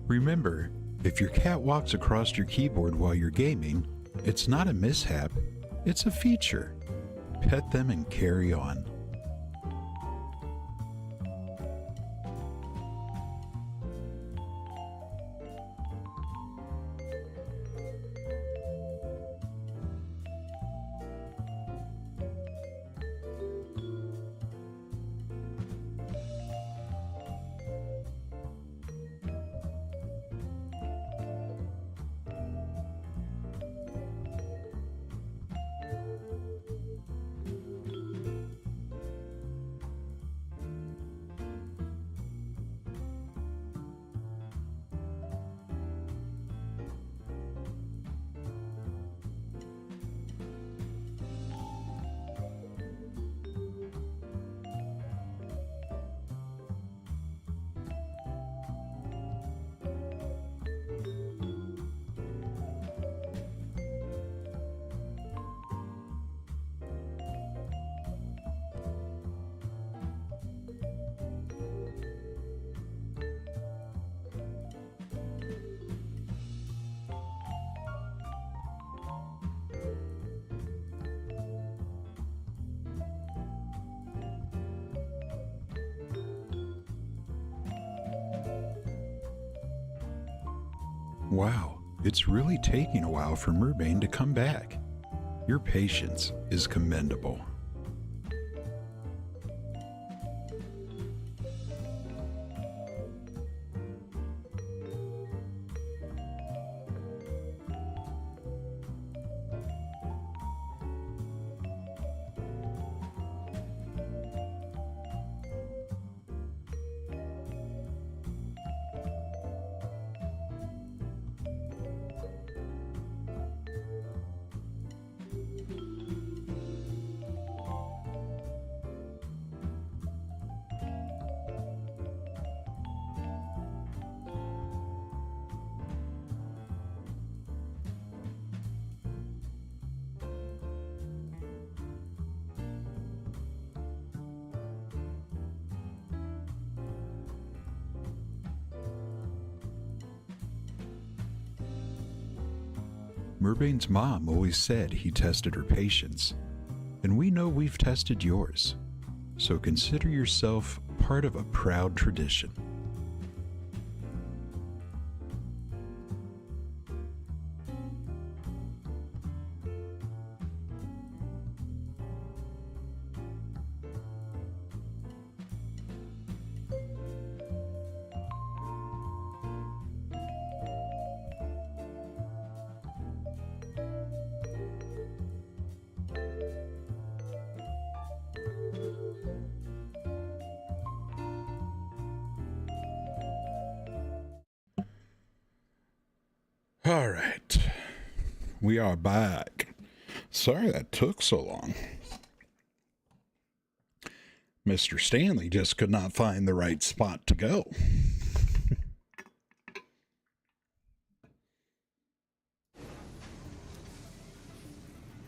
Speaker 1: Remember, if your cat walks across your keyboard while you're gaming, it's not a mishap, it's a feature. Pet them and carry on. Wow, it's really taking a while for Merbane to come back. Your patience is commendable. Merbane's mom always said he tested her patience, and we know we've tested yours. So consider yourself part of a proud tradition. All right, we are back. Sorry that took so long. Mr. Stanley just could not find the right spot to go.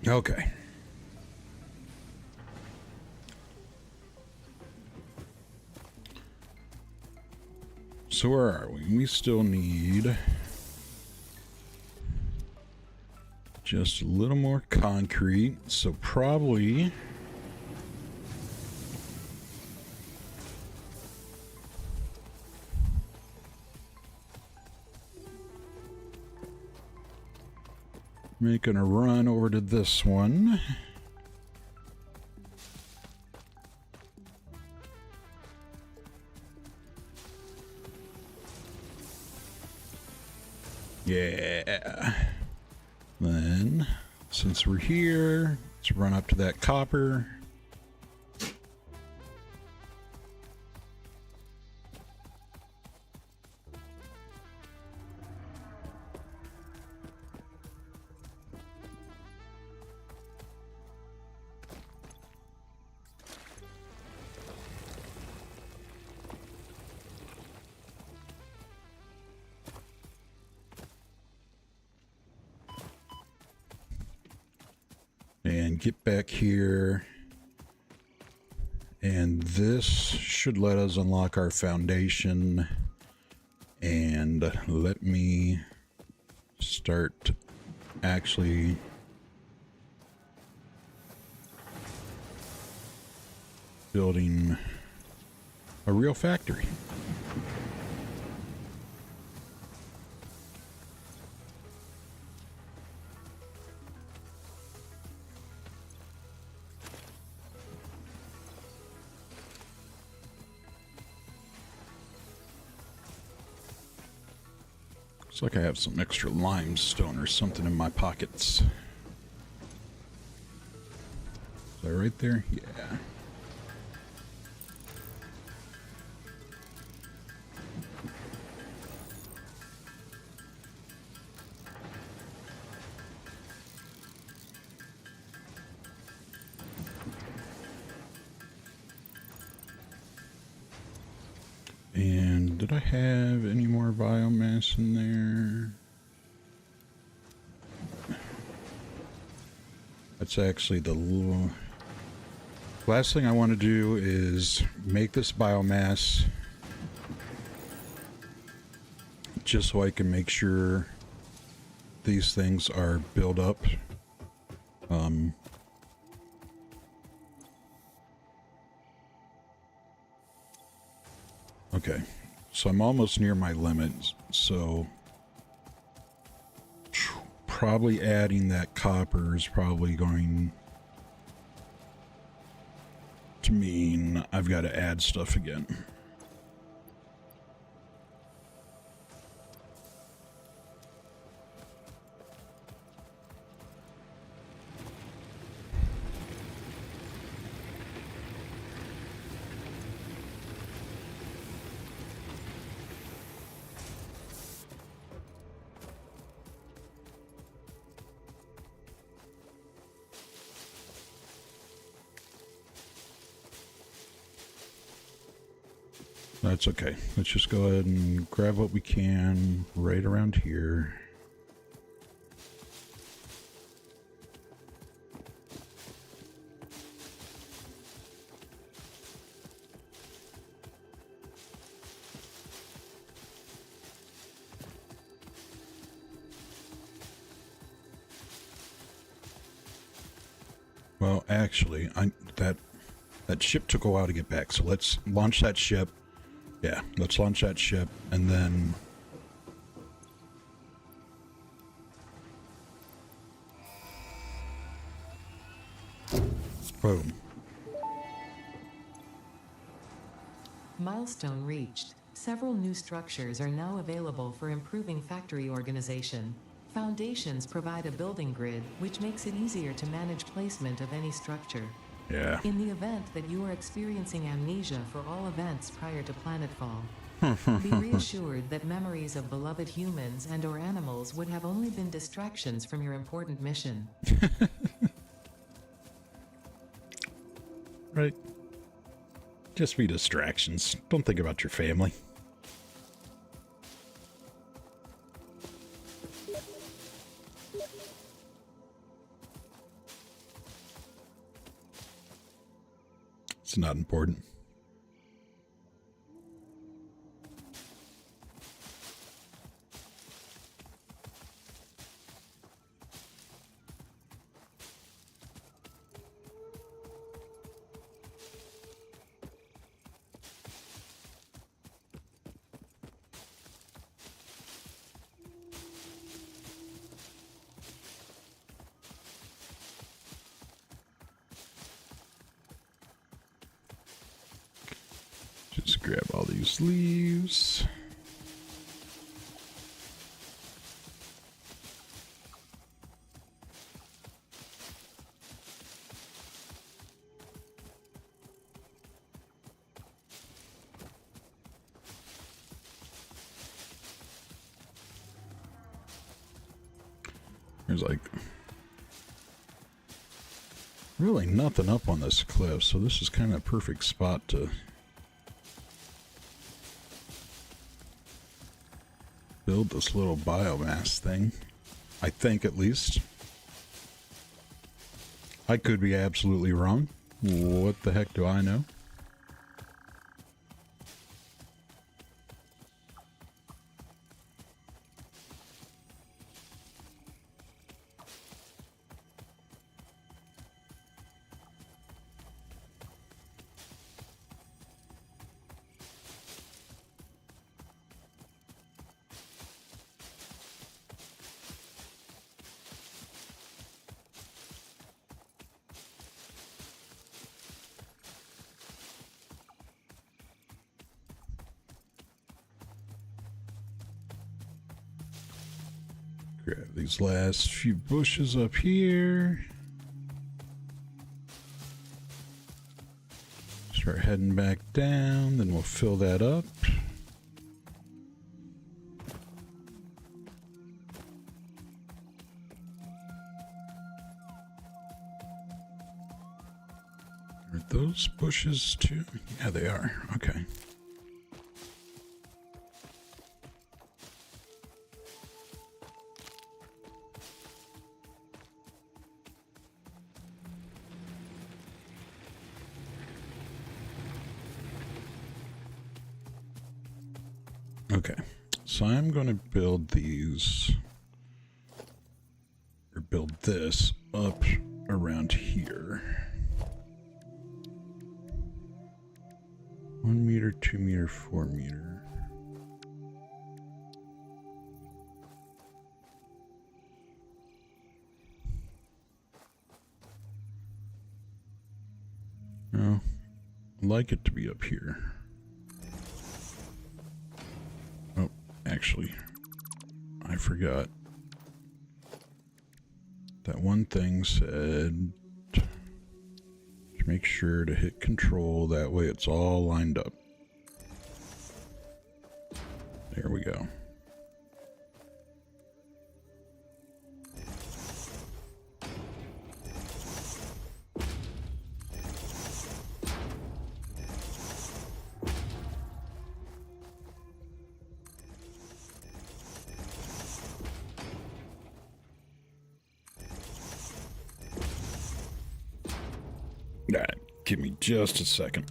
Speaker 1: Okay. So where are we? We still need just a little more concrete. So probably making a run over to this one. Yeah. Then, since we're here, let's run up to that copper. And get back here. And this should let us unlock our foundation. And let me start actually building a real factory. Looks like I have some extra limestone or something in my pockets. Is that right there? Yeah. And did I have any more biomass in there? That's actually the last thing I want to do is make this biomass just so I can make sure these things are built up. Okay, so I'm almost near my limit, so probably adding that copper is probably going to mean I've got to add stuff again. That's okay. Let's just go ahead and grab what we can right around here. Well, actually, that That ship took a while to get back, so let's launch that ship. Yeah, let's launch that ship, and then... Boom.
Speaker 2: Milestone reached. Several new structures are now available for improving factory organization. Foundations provide a building grid, which makes it easier to manage placement of any structure.
Speaker 1: Yeah.
Speaker 2: In the event that you are experiencing amnesia for all events prior to planetfall, be reassured that memories of beloved humans and/or animals would have only been distractions from your important mission.
Speaker 1: Right. Just be distractions. Don't think about your family. It's not important. Just grab all these leaves. There's like really nothing up on this cliff, so this is kind of a perfect spot to build this little biomass thing. I think, at least. I could be absolutely wrong. What the heck do I know? Grab these last few bushes up here. Start heading back down, then we'll fill that up. Are those bushes too? Yeah, they are. Okay. Okay, so I'm going to build these, or build this up around here. 1 meter, 2 meter, 4 meter. No, I'd like it to be up here. Oh, actually, I forgot. That one thing said to make sure to hit control, that way it's all lined up. There we go. Alright, give me just a second.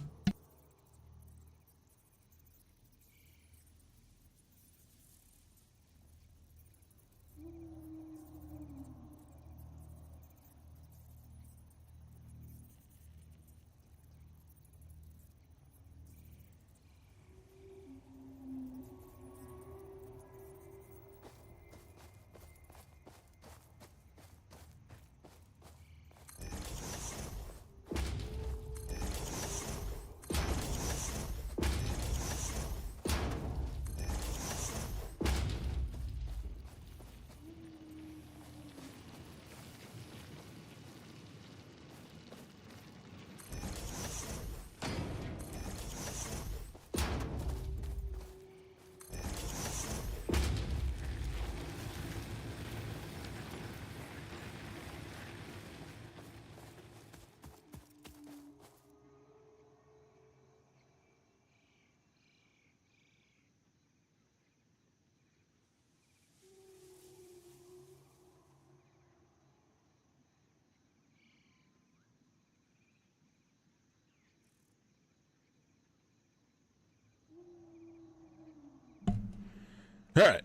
Speaker 1: All right.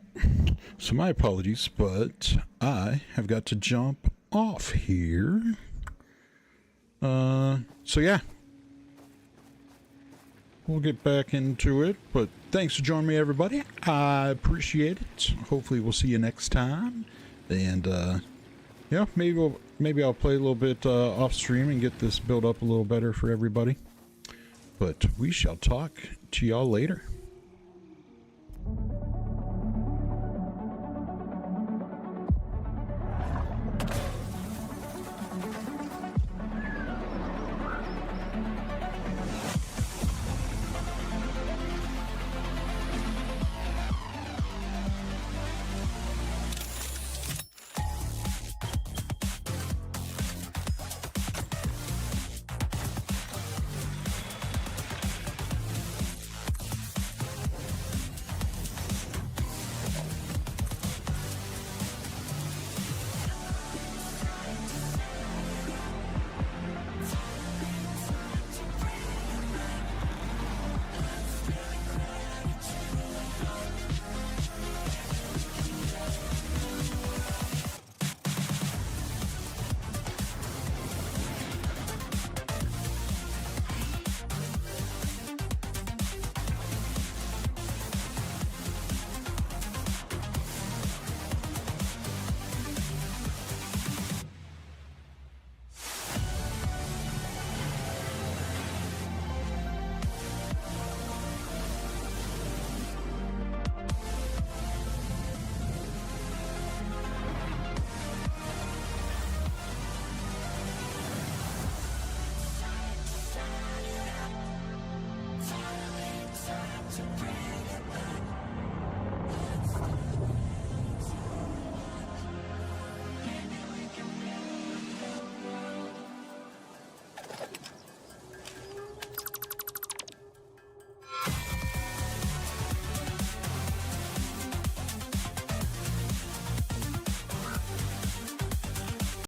Speaker 1: So my apologies, but I have got to jump off here. So yeah. We'll get back into it, but thanks for joining me, everybody. I appreciate it. Hopefully we'll see you next time. And, yeah, maybe I'll play a little bit off stream and get this built up a little better for everybody. But we shall talk to y'all later.